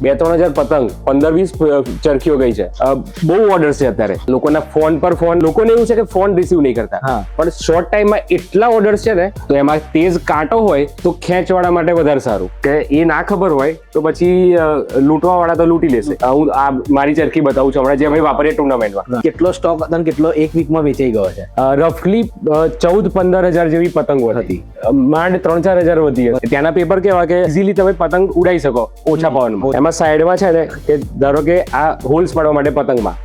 2-3 હજાર પતંગ, 15-20 ચરખીઓ ગઈ છે. બહુ ઓર્ડર છે અત્યારે લોકોના ફોન પર ફોન. લોકોને એવું છે કે ફોન રિસીવ નહીં કરતા, પણ શોર્ટ ટાઈમમાં એટલા ઓર્ડર છે ને, તો એમાં તેજ કાંટો હોય તો ખેંચવાળા માટે વધારે સારું. કે એ ના ખબર હોય તો પછી લૂંટવા વાળા તો લૂંટી લેશે. હું આ મારી ચરખી બતાવું છું હમણાં, જે અમે વાપરીએ ટુર્નામેન્ટમાં. કેટલો સ્ટોક હતો કેટલો એક વીકમાં વેચાઈ ગયો છે? રફલી 14-15 હજાર જેવી પતંગો હતી. માંડ 3-4 હજાર વધી હતી. ત્યાંના પેપર કેવા કે ઇઝીલી તમે પતંગ ઉડાઈ શકો ઓછા પવનમાં. એમાં સાઈડમાં છે ને કે ધારો કે આ હોલ્સ પાડવા માટે પતંગમાં.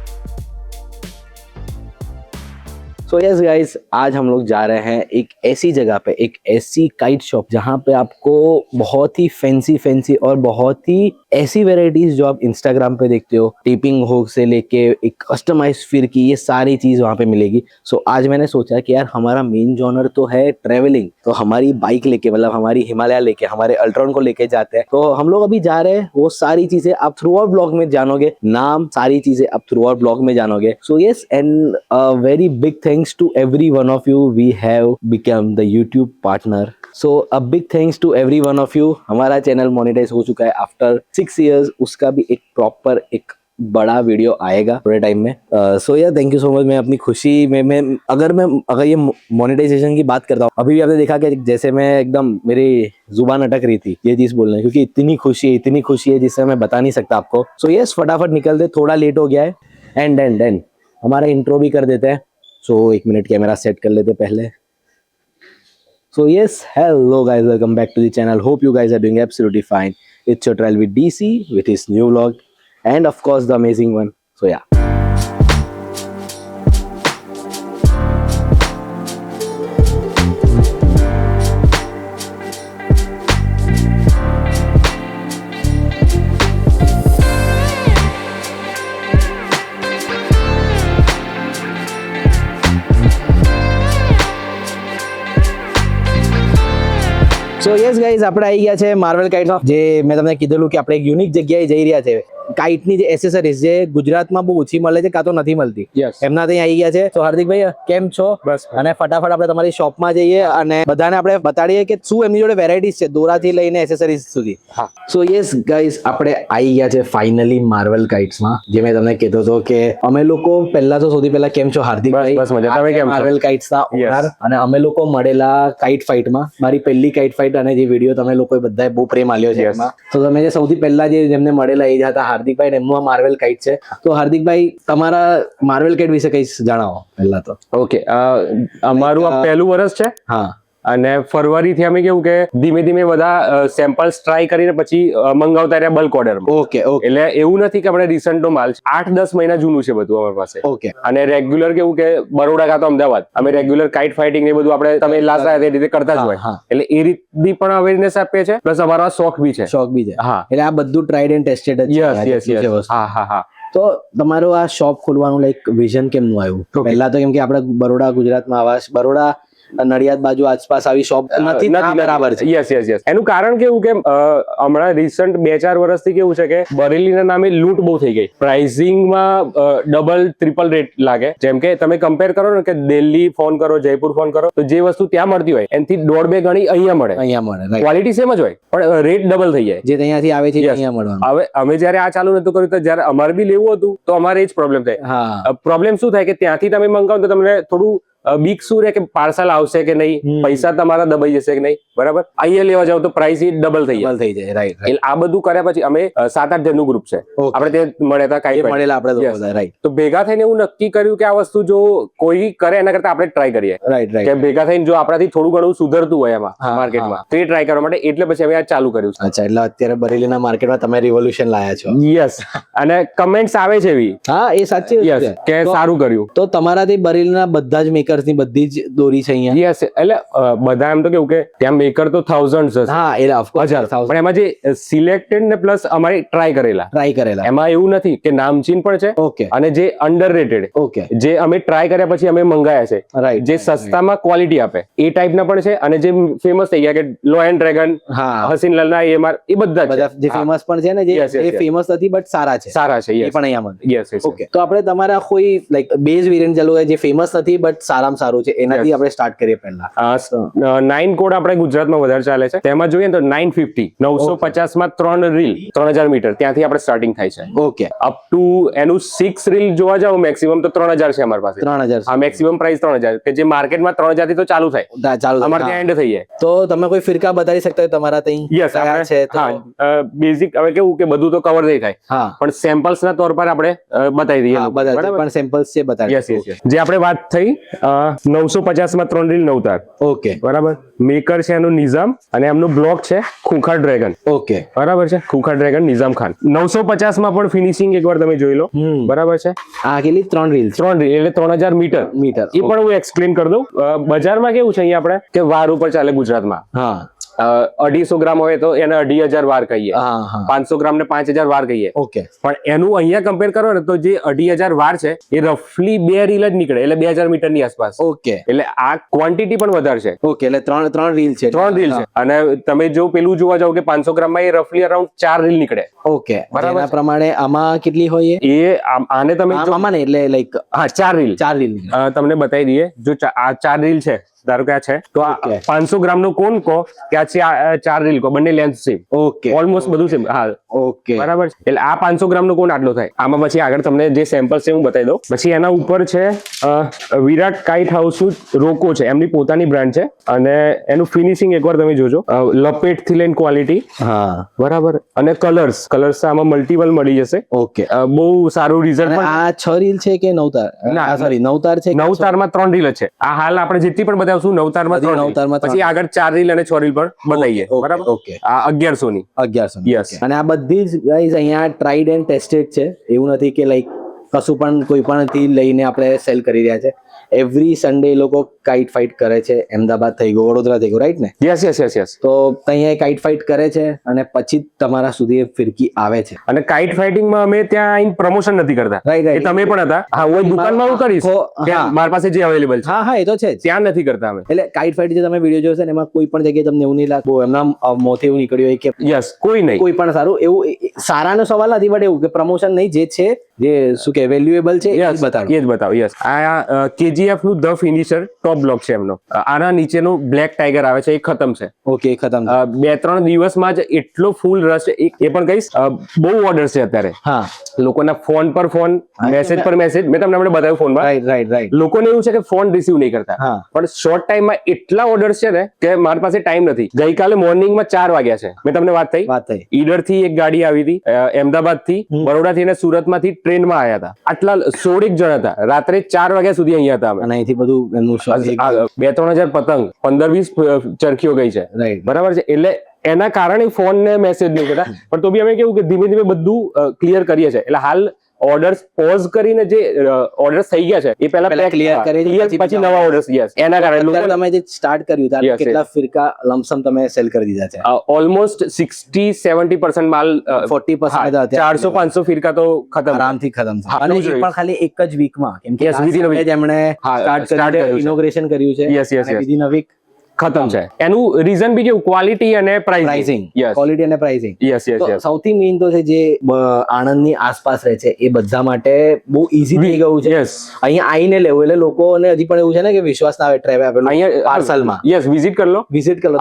So yes guys, आज हम लोग जा रहे हैं एक ऐसी जगह पे, एक ऐसी काइट शॉप जहाँ पे आपको बहुत ही फैंसी और बहुत ही ऐसी वेराइटीज जो आप इंस्टाग्राम पे देखते हो, टिपिंग हुक से लेके एक कस्टमाइज फिरकी, ये सारी चीज वहाँ पे मिलेगी. So आज मैंने सोचा कि यार हमारा मेन जॉनर तो है ट्रेवलिंग, तो हमारी बाइक लेके, मतलब हमारी हिमालय लेके, हमारे अल्ट्रॉन को लेके जाते हैं. तो हम लोग अभी जा रहे हैं, वो सारी चीजें आप थ्रू आउट ब्लॉग में जानोगे, नाम सारी चीजें आप थ्रू आउट ब्लॉग में जानोगे. So yes, and a very big thanks to every one of you, we have become the YouTube partner. So a big thanks to every one of you. हमारा channel monetise हो चुका है after 6 years. उसका भी एक proper एक बड़ा video आएगा थोड़े टाइम में. सो यार थैंक यू सो मच. मैं अपनी खुशी में मैं अगर ये मोनेटाइजेशन की बात करता हूँ, अभी भी आपने देखा कि जैसे मैं एकदम मेरी जुबान अटक रही थी ये चीज बोलने, क्योंकि इतनी खुशी है जिससे मैं बता नहीं सकता आपको. सो यस, फटाफट निकलते, थोड़ा लेट हो गया है. एंड हमारा इंट्रो भी कर देते हैं. सो 1 मिनट कैमरा सेट कर लेते पहले. So yes, hello guys, welcome back to the channel. Hope you guys are doing absolutely fine. It's your trial with DC with his new vlog, and of course the amazing one. So yeah. So yes guys, આપણે આવી ગયા છે Marvel કાઇટ્સમાં. જે મેં તમને કીધેલું કે આપણે એક યુનિક જગ્યાએ જઈ રહ્યા છે. કાઇટની જે એસેસરીઝ જે ગુજરાતમાં બહુ ઓછી મળે છે, કાં તો નથી મળતી, એમના ત્યાં આવી ગયા છે. તો હાર્દિકભાઈ કેમ છો? બસ. અને ફટાફટ આપણે તમારી શોપમાં જઈએ અને બધાને આપણે બતાડીએ કે શું એમની જોડે વેરાયટીઝ છે, દોરાથી લઈને એસેસરીઝ સુધી. સો યસ ગાઈઝ, આપણે આવી ગયા છે ફાઇનલી માર્વેલ કાઇટ્સમાં. જે મેં તમને કીધું હતો કે અમે લોકો પહેલા તો સૌથી પહેલા કેમ છો હાર્દિકભાઈ? બસ મજા. તમે કેમ? માર્વેલ કાઇટ્સના ઓનર. અને અમે લોકો મળેલા કાઇટ ફાઇટમાં, મારી પહેલી કાઇટ ફાઇટ, અને જે વિડીયો તમે લોકોએ બધાએ બહુ પ્રેમ આલ્યો છે એમાં. તો તમે જે સૌથી પહેલા જેમને મળેલા એ જ હતા હાર્દિકભાઈ, એમનું આ માર્વેલ કાઇટ છે. તો હાર્દિકભાઈ, તમારા માર્વેલ કાઇટ વિશે કઈ જણાવો પહેલા તો. ઓકે, અમારું આ પહેલું વર્ષ છે. હા. અને ફરવરીથી અમે કેવું કે ધીમે ધીમે બધા સેમ્પલ્સ ટ્રાય કરીને પછી મંગાવતા રહ્યા બલ્ક ઓર્ડરમાં. ઓકે. એટલે એવું નથી કે આપણે રિસન્ટનો માલ છે, 8-10 મહિના જૂનું છે બધું અમારી પાસે. ઓકે. અને રેગ્યુલર કેવું કે બરોડા કાં તો અમદાવાદ અમે રેગ્યુલર કાઇટ ફાઇટિંગ ને બધું આપણે તમે લાસ્ટ તે રીતે કરતા જ હોય. એટલે એ રીતની પણ અવેરનેસ આપીએ છે, પ્લસ અમારો શોખ બી છે. હા, એટલે આ બધું ટ્રાઈડ એન્ડ ટેસ્ટેડ જ છે. હા. તો તમારું આ શોપ ખોલવાનું લાઈક વિઝન કેમનું આવ્યું? પહેલા તો કેમ કે આપણે બરોડા ગુજરાતમાં આવાસ, બરોડા નડિયાદ બાજુ આસપાસ આવી શોપ નથી. બરાબર છે. યસ. એનું કારણ કેવું કે હમણાં રિસન્ટ 2-4 વર્ષથી કેવું છે કે બરેલીના નામે લૂંટ બહુ થઈ ગઈ. પ્રાઇસિંગમાં ડબલ ટ્રિપલ રેટ લાગે. જેમ કે તમે કમ્પેર કરો ને કે દિલ્હી ફોન કરો, જયપુર ફોન કરો, તો જે વસ્તુ ત્યાં મળતી હોય એનાથી 1.5-2 ગણી અહીંયા મળે. ક્વોલિટી સેમ જ હોય પણ રેટ ડબલ થઈ જાય. જે અહીંયાથી આવે છે અહીંયા મળવાનું. હવે અમે જયારે આ ચાલુ નતું કર્યું તો જયારે અમારે બી લેવું હતું તો અમારે એ જ પ્રોબ્લેમ થાય. પ્રોબ્લેમ શું થાય કે ત્યાંથી તમે મંગાવો તો તમને થોડું બીક શું રે કે પાર્સલ આવશે કે નહીં, પૈસા તમારા દબાઈ જશે કે નહીં. બરાબર. અહીંયા લેવા જાવ તો પ્રાઇસ ડબલ થઈ જાય. રાઈટ. એટલે આ બધું કર્યા પછી અમે 7-8 જણનું ગ્રુપ છે, આપણે તે મળ્યા હતા કાંઈ મળેલા આપણે. રાઈટ. તો ભેગા થઈને એવું નક્કી કર્યું કે આ વસ્તુ જો કોઈ કરે એના કરતા આપણે ટ્રાય કરીએ. રાઈટ. કે ભેગા થઈને જો આપણાથી થોડું ઘણું સુધરતું હોય એમાં માર્કેટમાં, તો એ ટ્રાય કરવા માટે એટલે પછી અમે આ ચાલુ કર્યું છે. અચ્છા, એટલે અત્યારે બરેલીના માર્કેટમાં તમે રિવોલ્યુશન લાયા છો. યસ. અને કમેન્ટ્સ આવે છે એવી. હા, એ સાચી છે કે સારું કર્યું. તો તમારાથી બરેલીના બધા જ મેકર્સની બધી જ દોરી છે અહીંયા? યસ. એટલે બધા એમ તો કેવું કે ત્યાં મેકર તો thousands હશે. હા, એટલે ઓફકોર્સ પણ એમાં જે સિલેક્ટેડ ને પ્લસ અમારે ટ્રાય કરેલા એમાં એવું નથી કે નામચીન પણ છે. ઓકે. અને જે અંડરરેટેડ, ઓકે, જે અમે ટ્રાય કર્યા પછી અમે મંગાયા છે, રાઈટ, જે સસ્તામાં ક્વોલિટી આપે એ ટાઈપના પણ છે. અને જે ફેમસ થઈ ગયા કે લો એન્ડ ડ્રેગન, હસીનલાલના એમઆર, એ બધા જે ફેમસ પણ છે ને, જે ફેમસ નથી બટ સારા છે. એ પણ અહીંયા મળે. યસ. ઓકે. તો આપણે તમારા કોઈ લાઈક બેઝ વેરિયન્ટ ચાલુ હોય જે ફેમસ નથી બટ સારા સારામાં સારું છે એનાથી આપણે સ્ટાર્ટ કરીએ પહેલા. 9 કોડ આપણે ગુજરાતમાં વધારે ચાલે છે. તેમાં જોઈએ ને તો 950 950 માં 3 રીલ 3000 મીટર ત્યાંથી આપણે સ્ટાર્ટિંગ થાય છે. ઓકે. અપ ટુ એનું 6 રીલ જોવા જાવ મેક્સિમમ તો 3000 છે અમારી પાસે. 3000. હા, મેક્સિમમ પ્રાઇસ 3000 કે જે માર્કેટમાં 3000 થી તો ચાલુ થાય, ચાલુ અમારે ત્યાં એન્ડ થઈ જાય. તો તમે કોઈ ફિરકા બતાવી શકતા હોય તમારા ત્યાં? યસ, છે તો બેઝિક હવે કેવું કે બધું તો કવર નહીં થાય, હા, પણ સેમ્પલ્સ ના તौर પર આપણે બતાવી દઈએ. બરાબર, પણ સેમ્પલ્સ છે બતાવી. Yes yes. જે આપણે વાત થઈ 950 માં 3 રીલ 9 તાર. ઓકે. બરાબર. મેકર છે એનું નિઝામ અને એમનું બ્લોક છે ખુંખાર ડ્રેગન. ઓકે. બરાબર છે, ખુંખાર ડ્રેગન નિઝામ ખાન. 950 માં પણ ફિનિશિંગ એકવાર તમે જોઈ લો. બરાબર છે. આ કેટલી 3 રીલ? 3 રીલ એટલે 3000 મીટર. એ પણ હું એક્સપ્લેન કરી દઉં. બજારમાં કેવું છે અહીંયા આપણે કે વાર ઉપર ચાલે ગુજરાતમાં. હા. 250 ગ્રામ હોય તો એને 2500 વાર કહીએ, 500 ગ્રામ ને 5000 વાર કહીએ. ઓકે. પણ એનું અહીંયા કમ્પેર કરો ને તો જે 2500 વાર છે એ રફલી 2 રીલ જ નીકળે એટલે 2000 મીટર ની આસપાસ. ઓકે. એટલે આ ક્વોન્ટિટી પણ વધારે છે. ઓકે, એટલે 3 રીલ છે. 3 રીલ છે. અને તમે જો પેલું જોવા જાવ કે 500 ગ્રામ માં એ રફલી અરાઉન્ડ 4 રીલ નીકળે. ઓકે. બરાબર. એના પ્રમાણે આમાં કેટલી હોય? એ આને તમે આમાં ને એટલે લાઈક હા 4 રીલ. 4 રીલ તમને બતાવી દઈએ. જો આ 4 રીલ છે ધારો કે આ છે તો આ 500 ગ્રામ નો કોણ કહો કે આ છે 4 રીલ કહો, બંને લેન્થ સેમ. ઓકે. ઓલમોસ્ટ બધું સેમ. હા. ઓકે. બરાબર. એટલે આ 500 ગ્રામ નો કોણ આટલો થાય. આમાં પછી આગળ તમને જે સેમ્પલ છે હું બતાવી દઉં. પછી એના ઉપર છે વિરાટ કાઇટ હાઉસ રોકો છે, એમની પોતાની બ્રાન્ડ છે અને એનું ફિનિશિંગ એકવાર તમે જોજો. લપેટ થી લઈને ક્વોલિટી. હા. બરાબર. અને કલર્સ આમાં મલ્ટીપલ મળી જશે. ઓકે. બહુ સારું રિઝલ્ટ. આ 6 રીલ છે કે 9 તાર? ના, સોરી 9 તાર છે. 9 તારમાં 3 રીલ છે. આ હાલ આપણે જેટલી પણ બતાવશું 9 તારમાં 3 રીલ. પછી આગળ 4 રીલ અને 6 રીલ પણ બતાવીએ. બરાબર. ઓકે. આ 1100 ની. 1100. યસ. અને આ બધી જ ગાઈઝ અહીંયા ટ્રાઈડ એન્ડ ટેસ્ટેડ છે. એવું નથી કે લાઈક કશું પણ કોઈ પણ થી લઈને આપણે સેલ કરી રહ્યા છે. એવરી સન્ડે લોકો કાઇટ ફાઇટ કરે છે. અમદાવાદ થઈ ગયો, વડોદરા થઈ ગયો, રાઈટ ને? Yes yes yes yes. તો અહીંયા કાઇટ ફાઇટ કરે છે અને પછી તમારા સુધી એ ફિરકી આવે છે. અને કાઇટ ફાઇટિંગમાં અમે ત્યાં આઈને પ્રમોશન નથી કરતા. રાઈટ. એ તમે પણ હતા. હા, હું દુકાનમાં હું કરીશ મારી પાસે જે અવેલેબલ છે. હા હા, એ તો છે જ. ત્યાં નથી કરતા અમે. એટલે કાઇટ ફાઇટ જે તમે વિડીયો જોશો ને એમાં કોઈ પણ જગ્યાએ તમને એવું નહીં લાગે એમના મોથે એવું નીકળ્યું હોય કે યસ કોઈ નહીં, કોઈ પણ સારું એવું સારાનો સવાલ નથી, બટ એવું કે પ્રમોશન નહીં, જે છે જે શું કે વેલ્યુએબલ છે એ જ બતાવો. યસ. આ KGF નું ધ ફિનિશર ટોપ બ્લોક છે એમનો. આના નીચેનું બ્લેક ટાઈગર આવે છે એ ખતમ છે. ઓકે, ખતમ. 2-3 દિવસમાં જ એટલો ફૂલ રશ. એ પણ કહીશ બહુ ઓર્ડર છે અત્યારે. હા. લોકોના ફોન પર ફોન, મેસેજ પર મેસેજ. મેં તમને બતાવ્યું ફોનમાં. રાઈટ. લોકોને એવું છે કે ફોન રિસીવ નહીં કરતા, પણ શોર્ટ ટાઈમમાં એટલા ઓર્ડર્સ છે ને કે મારી પાસે ટાઈમ નથી. ગઈકાલે મોર્નિંગમાં 4 વાગ્યા છે. મેં તમને વાત થઈ ઈડર થી એક ગાડી આવી હતી, અમદાવાદ થી, બરોડા થી અને સુરત માંથી ટ્રેનમાં આવ્યા હતા. આટલા 16 જણ હતા. રાત્રે 4 વાગ્યા સુધી અહીંયા હતા અમે. અને અહીંથી બધું એમનું 2-3 હજાર પતંગ, 15-20 ચરખીઓ ગઈ છે. બરાબર છે. એટલે એના કારણે ફોન ને મેસેજ નહીં કરતા, પણ તો બી અમે કેવું કે ધીમે ધીમે બધું ક્લિયર કરીએ છીએ. એટલે હાલ ઓર્ડર્સ પોઝ કરીને જે ઓર્ડર્સ થઈ ગયા છે એ પહેલા ક્લિયર કરી પછી નવા ઓર્ડર્સ. યસ. એના કારણે તમે જે સ્ટાર્ટ કર્યું ત્યારે કેટલા ફિરકા લમસમ તમે સેલ કરી દીધા છે? ઓલમોસ્ટ 60-70% માલ, 40% 400-500 ફિરકા તો ખતમ, આરામથી ખતમ છે. અને એ પણ ખાલી એક જ વીકમાં, કેમ કે એમણે સ્ટાર્ટ કર્યું, ઇનોગ્રેશન કર્યું છે. Yes yes. Within a week ખતમ છે. એનું રીઝન બી કેવું, ક્વોલિટી અને પ્રાઇસિંગ. ક્વોલિટી અને પ્રાઇસિંગ. Yes yes yes. સૌથી મેઇન તો છે જે આણંદની આસપાસ રહે છે એ બધા માટે બહુ ઈઝી થઈ ગયું છે. યસ. અહીંયા આવીને લેવું, એટલે લોકોને હજી પણ એવું છે ને કે વિશ્વાસ ના આવે ટ્રેવલ અહીંયા પાર્સલમાં. યસ, વિઝિટ કરી લો.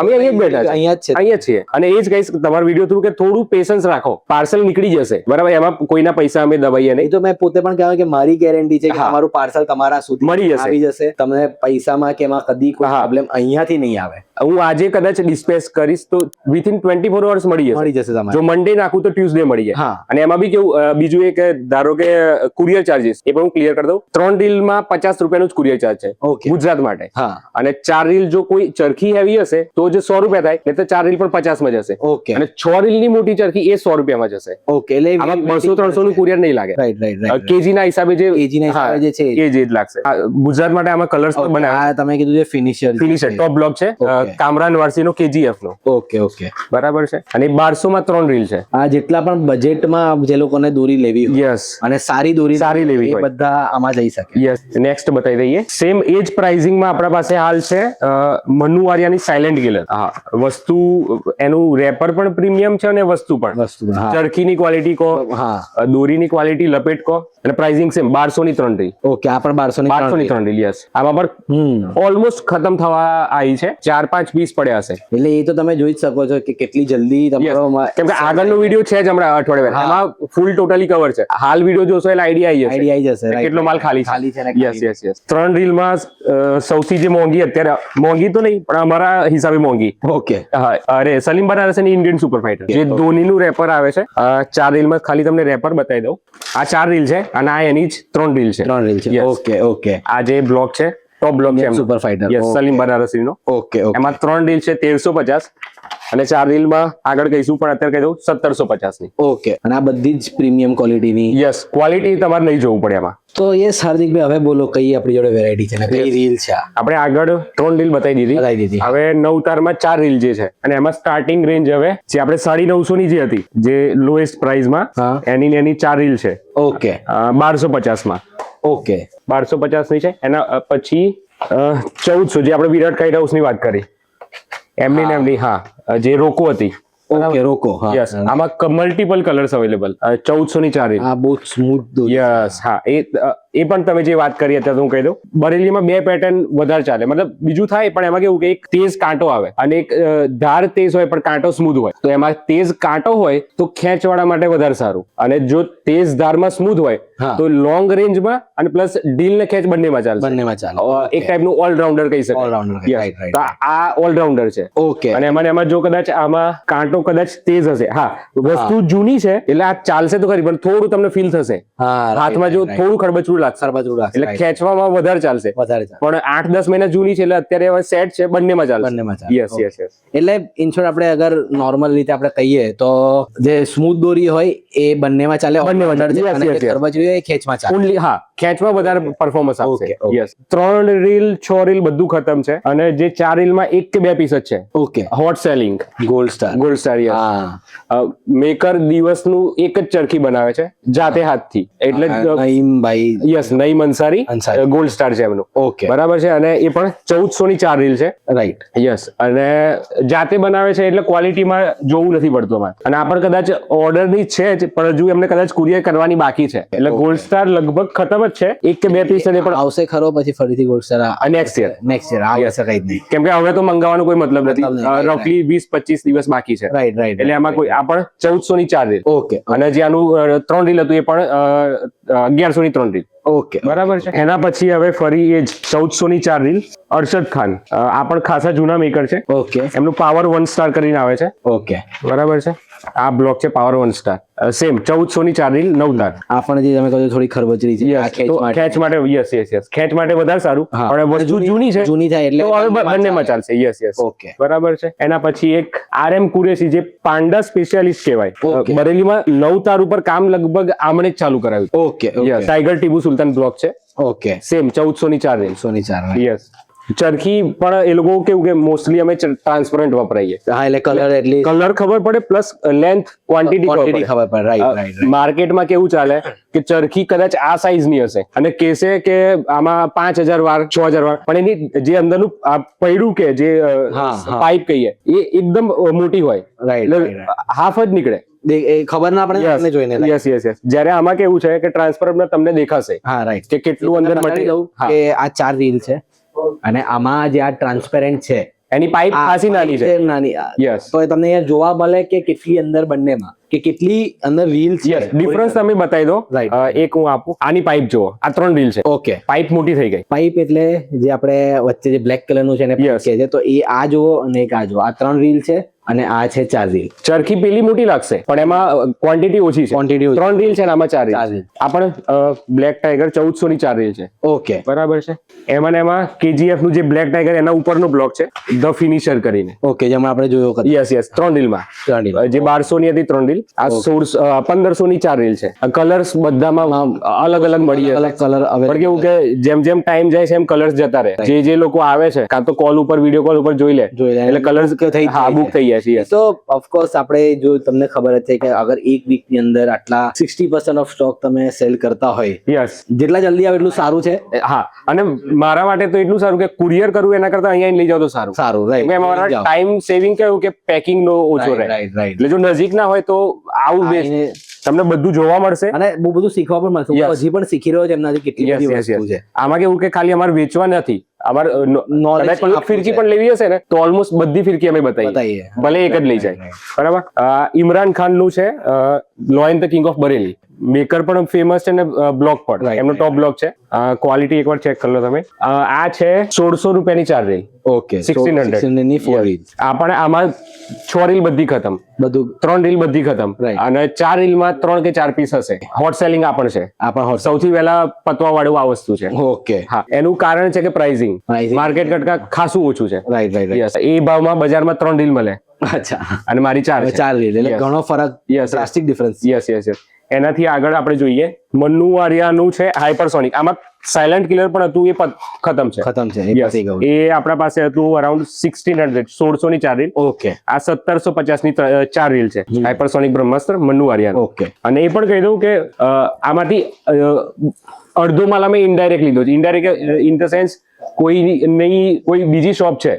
અમે અહીંયા જ બેઠા છે, અહીંયા જ છીએ. અને એ જ કહીશ તમારા વિડીયો થ્રુ કે થોડું પેશન્સ રાખો, પાર્સલ નીકળી જશે. બરાબર. એમાં કોઈના પૈસા અમે દબાઈએ નહીં. એ તો મેં પોતે પણ કહેવાય કે મારી ગેરંટી છે કે તમારું પાર્સલ તમારા સુધી મળી જશે, આવી જશે. તમને પૈસામાં કે એમાં કદી કોઈ પ્રોબ્લેમ અહીંયાથી નહીં આવે. હું આજે કદાચ ડિસ્પેચ કરીશ તો વિથિન 24 hours મળી જશે તમારે. જો મંડે નાખું તો ટ્યુઝડે મળી જાય. અને એમાં બી કેવું, બીજું એ કે ધારો કે કુરિયર ચાર્જીસ એ પણ હું ક્લિયર કરી દઉં. 3 રીલમાં 50 રૂપિયાનું જ કુરિયર ચાર્જ છે ગુજરાત માટે. અને 4 રીલ જો કોઈ ચરખી હેવી હશે તો જે 100 રૂપિયા થાય, એટલે 4 રીલ પણ 50 માં જશે. અને 6 રીલની મોટી ચરખી એ 100 રૂપિયામાં જશે. ઓકે. એટલે આમાં 200-300 નું કુરિયર નહીં લાગે. રાઈટ. કેજી ના હિસાબે જે છે એ જ લાગશે. ગુજરાત માટે આમાં કલર્સ પણ બનાવ્યા. તમે કીધું છે ફિનિશર ટોપ બ્લોક છે. કામરાન વારસીનો KGF નો. ઓકે ઓકે બરાબર છે. અને 1200 માં 3 રીલ છે. આ જેટલા પણ બજેટમાં જે લોકોને દોરી લેવી હોય યસ, અને સારી દોરી લેવી એ હોય બધા આમાં જઈ શકે. યસ. નેક્સ્ટ બતાવી દઈએ. સેમ એજ પ્રાઇસિંગમાં આપણા પાસે હાલ છે મનુ વારિયાની સાયલેન્ટ ગિલર. હા, વસ્તુ એનું રેપર પણ પ્રીમિયમ છે અને વસ્તુ પણ. હા. ચરખીની ક્વોલિટી કો, હા, દોરીની ક્વોલિટી, લપેટ કો, અને પ્રાઇસિંગ સેમ 1200 ની 3 રીલ. ઓકે. આ પણ 1200 ની 3 રીલ. યસ. આમાં પણ ઓલમોસ્ટ ખતમ થવા આવી છે. 4-5 પીસ પડ્યા હશે. એટલે એ તો તમે જોઈ જ શકો છો કે કેટલી જલ્દી તમારો કેમ કે આગળનો વિડીયો છે જ હમણાં અઠવાડિયા એમાં ફૂલ ટોટલી કવર છે. હાલ વિડીયો જોશો એટલે આઈડિયા આવી જશે કેટલો માલ ખાલી છે ને. Yes yes yes. 3 રીલમાં સૌથી જે મોંઘી અત્યારે, મોંઘી તો નહીં પણ અમારા હિસાબે મોંઘી. ઓકે. હા, અરે સલીમ બનારસની ઇન્ડિયન સુપર ફાઇટર જે ધોનીનું રેપર આવે છે. 4 રીલમાં ખાલી તમને રેપર બતાવી દઉં. આ 4 રીલ છે અને આ એની જ 3 રીલ છે. 3 રીલ છે. Okay okay. આ જે બ્લોક છે, ટોપ બ્લોક છે સુપર ફાઇટર. યસ, સલીમ બનારસીનો. Okay okay. એમાં 3 રીલ છે 1350 અને 4 રીલમાં આગળ કહીશું પણ અત્યારે કહી દઉં 1750 ની. ઓકે. અને આ બધી જ પ્રીમિયમ ક્વોલિટીની. યસ, ક્વોલિટી તમારે નહીં જોવું પડે એમાં. તો યસ હાર્દિકભાઈ, હવે બોલો કઈ આપણી જોડે વેરાયટી છે ને કઈ રીલ છે? આપણે આગળ 3 રીલ બતાવી દીધી. હવે 9 તારમાં 4 રીલ જે છે અને એમાં સ્ટાર્ટિંગ રેન્જ હવે જે આપણે 950 ની જે હતી, જે લોએસ્ટ પ્રાઇસમાં, એની 4 રીલ છે. ઓકે. 1250 માં. ઓકે. 1250 ની છે. એના પછી 1400 જે આપણે વિરાટ કાઇટ હાઉસ ની વાત કરી એમની. હા, જે રોકો હતી. ઓકે, રોકો. યસ. આમાં મલ્ટિપલ કલર્સ અવેલેબલ. 1400 ની 4 રીલ. આ બહુ સ્મૂથ. યસ. હા, એ પણ તમે જે વાત કરી અત્યારે હું કહી દઉં. બરેલીમાં 2 પેટર્ન વધારે ચાલે. મતલબ બીજું થાય પણ એમાં કેવું કે એક તેજ કાંટો આવે અને એક ધાર તેજ હોય પણ કાંટો સ્મૂથ હોય. તો એમાં તેજ કાંટો હોય તો ખેંચવાળા માટે વધારે સારું, અને જો તેજ ધારમાં સ્મૂથ હોય તો લોંગ રેન્જમાં અને પ્લસ ડીલ ને ખેંચ બંનેમાં ચાલે. એક ટાઈપનું ઓલરાઉન્ડર કહી શકાય. તો આ ઓલરાઉન્ડર છે. ઓકે. અને એમાં જો કદાચ આમાં કાંટો કદાચ તેજ હશે, હા, વસ્તુ જૂની છે એટલે આ ચાલશે તો ખરી પણ થોડું તમને ફીલ થશે હાથમાં, જો થોડું ખરબચડું લાગશે એટલે ખેંચવામાં વધારે ચાલશે. પણ 8-10 મહિના જૂની છે એટલે અત્યારે હવે સેટ છે, બંનેમાં ચાલશે. Yes yes yes. એટલે ઇન શોર્ટ આપણે અગર નોર્મલ રીતે આપણે કહીએ તો જે સ્મૂથ દોરી હોય એ બંનેમાં ચાલે, ખરબચડી હોય એ ખેંચમાં ચાલે. ઓન્લી હા, ખેંચમાં વધારે પરફોર્મન્સ આપશે. યસ. 3 રીલ 6 રીલ બધું ખતમ છે અને જે 4 રીલમાં 1 કે 2 પીસ જ છે. Okay. Hot selling gold star. Maker દિવસનું એક જ ચરખી બનાવે છે જાતે હાથથી, એટલે નઈમભાઈ. Yes, Naim Ansari gold star છે એમનું. ઓકે. બરાબર છે. અને એ પણ 1400 ની 4 રીલ છે. રાઈટ. યસ. અને જાતે બનાવે છે એટલે ક્વોલિટીમાં જોવું નથી પડતું અમારે. અને આ પણ કદાચ ઓર્ડર ની છે જ પણ હજુ એમને કદાચ કુરિયર કરવાની બાકી છે, એટલે ગોલ્ડ સ્ટાર લગભગ ખતમ જ છે. 1 કે 2 પીસ પણ આવશે ખરો, પછી ફરીથી ગોલ્ડ સ્ટાર નેક્સ્ટ યર આવશે. કઈ નહીં, કેમ કે હવે તો મંગાવવાનો કોઈ મતલબ નથી. રફલી 20-25 દિવસ બાકી છે. Right right. એટલે આમાં કોઈ આ પણ 1400 ની 4 રીલ. ઓકે. અને જે આનું 3 રીલ હતું એ પણ 1100 ની 3 રીલ. ઓકે. બરાબર છે. એના પછી હવે ફરી એ જ 1400 ની 4 રીલ. અરશદ ખાન, આ પણ ખાસા જૂના મેકર છે. ઓકે. એમનું પાવર 1 સ્ટાર કરીને આવે છે. ઓકે. બરાબર છે. આ બ્લોક છે પાવર 1 સ્ટાર. સેમ 1400 ની 4 રીલ 9 તાર. આ પણ જે તમે કહો થોડી ખરબચડી છે, ખેંચ માટે. Yes yes yes. ખેંચ માટે વધારે સારું, પણ વસ્તુ જૂની છે, જૂની થાય એટલે હવે બંનેમાં ચાલશે. Yes yes. ઓકે. બરાબર છે. એના પછી એક RM કુરેશી, જે પાંડા સ્પેશિયાલિસ્ટ કહેવાય. બરેલીમાં 9 તાર ઉપર કામ લગભગ આમણે જ ચાલુ કરાવ્યું. Okay. Tiger Tipu Sultan block છે. ઓકે. સેમ 1400 ની 4 રીલ. 1400 ની 4. યસ. ચરખી પણ એ લોકો કેવું કે મોસ્ટલી અમે ટ્રાન્સપરન્ટ વપરાઈએ. હા, એટલે કલર ખબર પડે પ્લસ લેન્થ ક્વોન્ટિટી ખબર પડે. રાઈટ. માર્કેટમાં કેવું ચાલે કે ચરખી કદાચ આ સાઈઝ ની હશે અને કહેશે કે આમાં 5000 વાર 6000 વાર, પણ એની જે અંદરનું પૈડું કે જે પાઇપ કહીએ એ એકદમ મોટી હોય. રાઈટ. હાફ જ નીકળે, ખબર ના પડે જોઈને. Yes yes yes. જ્યારે આમાં કેવું છે કે ટ્રાન્સપરન્ટ તમને દેખાશે. હા, રાઈટ. કે કેટલું અંદર મટીરિયલ કે આ 4 રીલ છે અને આમાં જે આ ટ્રાન્સપેરેન્ટ છે એની પાઇપ ખાસી નાની છે. નાની. યસ. તો તમને અહીંયા જોવા મળે કે કેટલી અંદર બંનેમાં કે કેટલી અંદર રીલ છે. ડિફરન્સ તમે બતાવી દો. એક હું આપું. આની પાઇપ જુઓ, આ 3 રીલ છે. ઓકે. પાઇપ મોટી થઈ ગઈ. પાઇપ એટલે જે આપણે વચ્ચે જે બ્લેક કલર નું છે એને કહે છે, તો એ આ જુઓ અને એક આ જુઓ. આ 3 રીલ છે અને આ છે 4 રીલ. ચરખી પેલી મોટી લાગશે પણ એમાં ક્વોન્ટિટી ઓછી છે. 3 રીલ છે ને આમાં 4 રીલ. આ પણ બ્લેક ટાઈગર 1400 ની 4 રીલ છે. ઓકે. બરાબર છે. એમાં KGF નું જે બ્લેક ટાઈગર એના ઉપરનો બ્લોક છે ધ ફિનિશર કરીને. ઓકે. જેમાં આપણે જોયો. Yes yes. 3 રીલમાં જે 1200 ની હતી 3 રીલ. આ 1500 ની 4 રીલ છે. કલર્સ બધામાં અલગ અલગ મળી જશે. અલગ કલર પણ કેવું કે જેમ જેમ ટાઈમ જાય છે એમ કલર્સ જતા રહે. જે લોકો આવે છે કાં તો કોલ ઉપર વિડીયો કોલ ઉપર જોઈ લે એટલે કલર્સ બુક થઈ જાય છે. તો ઓફકોર્સ આપણે જો તમને ખબર જ છે કે અગર એક વીક ની અંદર આટલા 60% ઓફ સ્ટોક તમે સેલ કરતા હોય, યસ, જેટલા જલ્દી આવે એટલું સારું છે. હા, અને મારા માટે તો એટલું સારું કે કુરિયર કરવું એના કરતા અહીંયા લઈ જાવ તો સારું. રાઈટ, મારા ટાઈમ સેવિંગ કેવું કે પેકિંગ નો ઓછો રહે. એટલે જો નજીક ના હોય તો આવું બેસ્ટ, તમને બધું જોવા મળશે અને બહુ બધું શીખવા પણ મળશે. હું હજી પણ શીખી રહ્યો છું એમનાથી કેટલી બધી વસ્તુ છે. આમાં કેવું કે ખાલી અમારે વેચવા નથી, અમારે કદાચ એક ફિરકી પણ લેવી હશે ને તો ઓલમોસ્ટ બધી ફિરકી અમે બતાવીએ, ભલે એક જ લઈ જાય. બરાબર. ઇમરાન ખાન નું છે lion the king of Bareilly, maker પણ ફેમસ છે ને બ્લોગ પણ એમનો ટોપ બ્લોગ છે. ક્વોલિટી એકવાર ચેક કરી લો તમે. આ છે 1600 રૂપિયાની 4 રીલ. ઓકે, 1600 ની 4 રીલ. આપણે આમાં 6 રીલ બધી ખતમ, બધું 3 રીલ બધી ખતમ, અને 4 રીલમાં 3 કે 4 પીસ હશે. હોટ સેલિંગ આ પણ છે. સૌથી પહેલા પતવા વાળું આ વસ્તુ છે. ઓકે, હા, એનું કારણ છે કે પ્રાઇસિંગ માર્કેટ કરતા ખાસું ઓછું છે. રાઈટ. એ ભાવમાં બજારમાં 3 રીલ મળે. અચ્છા, અને મારી 4 રીલ, એટલે ઘણો ફરક, ડ્રાસ્ટિક ડિફરન્સ. યસ. એનાથી આગળ આપણે જોઈએ મન્નુ વારિયાનું છે હાઇપરસોનિક. આમાં સાયલન્ટ કિલર પણ હતું, એ ખતમ છે. એ આપણા પાસે હતું અરાઉન્ડ 1600, 1600 ની 4 રીલ. ઓકે, આ 1750 ની 4 રીલ છે હાઇપરસોનિક બ્રહ્માસ્ત્ર મન્નુ વારિયા. ઓકે, અને એ પણ કહી દઉં કે આમાંથી અડધો માલ અમે ઇનડાયરેક્ટ લીધો છે. ઇનડાયરેક્ટ ઇન ધ સેન્સ કોઈ બીજી શોપ છે,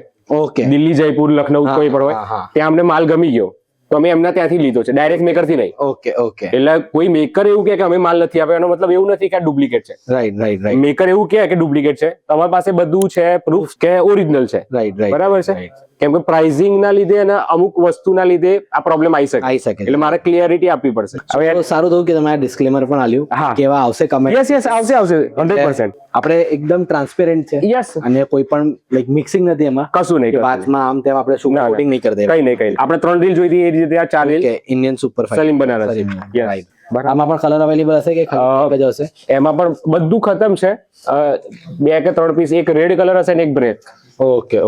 ઓકે, દિલ્હી, જયપુર, લખનઉ કોઈ પણ હોય, ત્યાં અમને માલ ગમી ગયો તો અમે એમના ત્યાંથી લીધો છે, ડાયરેક્ટ મેકર થી નહીં. ઓકે. એટલે કોઈ મેકર એવું કે અમે માલ નથી આપ્યો એનો મતલબ એવું નથી કે આ ડુપ્લિકેટ છે. રાઈટ. મેકર એવું કે ડુપ્લિકેટ છે, તમારી પાસે બધું છે પ્રૂફ કે ઓરિજિનલ છે. બરાબર છે. કેમ કે પ્રાઇસિંગ ના લીધે અને અમુક વસ્તુના લીધે આ પ્રોબ્લેમ આવી શકે. એટલે મારે ક્લિયરિટી આપવી પડશે. હવે સારું થયું કે તમે આ ડિસ્ક્લેમર પણ આલ્યું. કેવા આવશે કમેન્ટ? યસ, આવશે 100%. આપણે એકદમ ટ્રાન્સપેરેન્ટ છે. યસ, અને કોઈ પણ લાઈક મિક્સિંગ નથી એમાં, કશું નહીં. વાતમાં આમ તેમ આપણે સુગર કોટિંગ નહીં કરી દે. કઈ નહીં. આપણે 3 રીલ જોઈ હતી એ રીતે આ 4 reel Indian super Salim Banaras. Right. આમાં પણ કલર અવેલેબલ હશે કે એક જ હશે? એમાં પણ બધું ખતમ છે. 2 કે 3 પીસ, એક રેડ કલર હશે ને એક બ્લેક. ઓકે.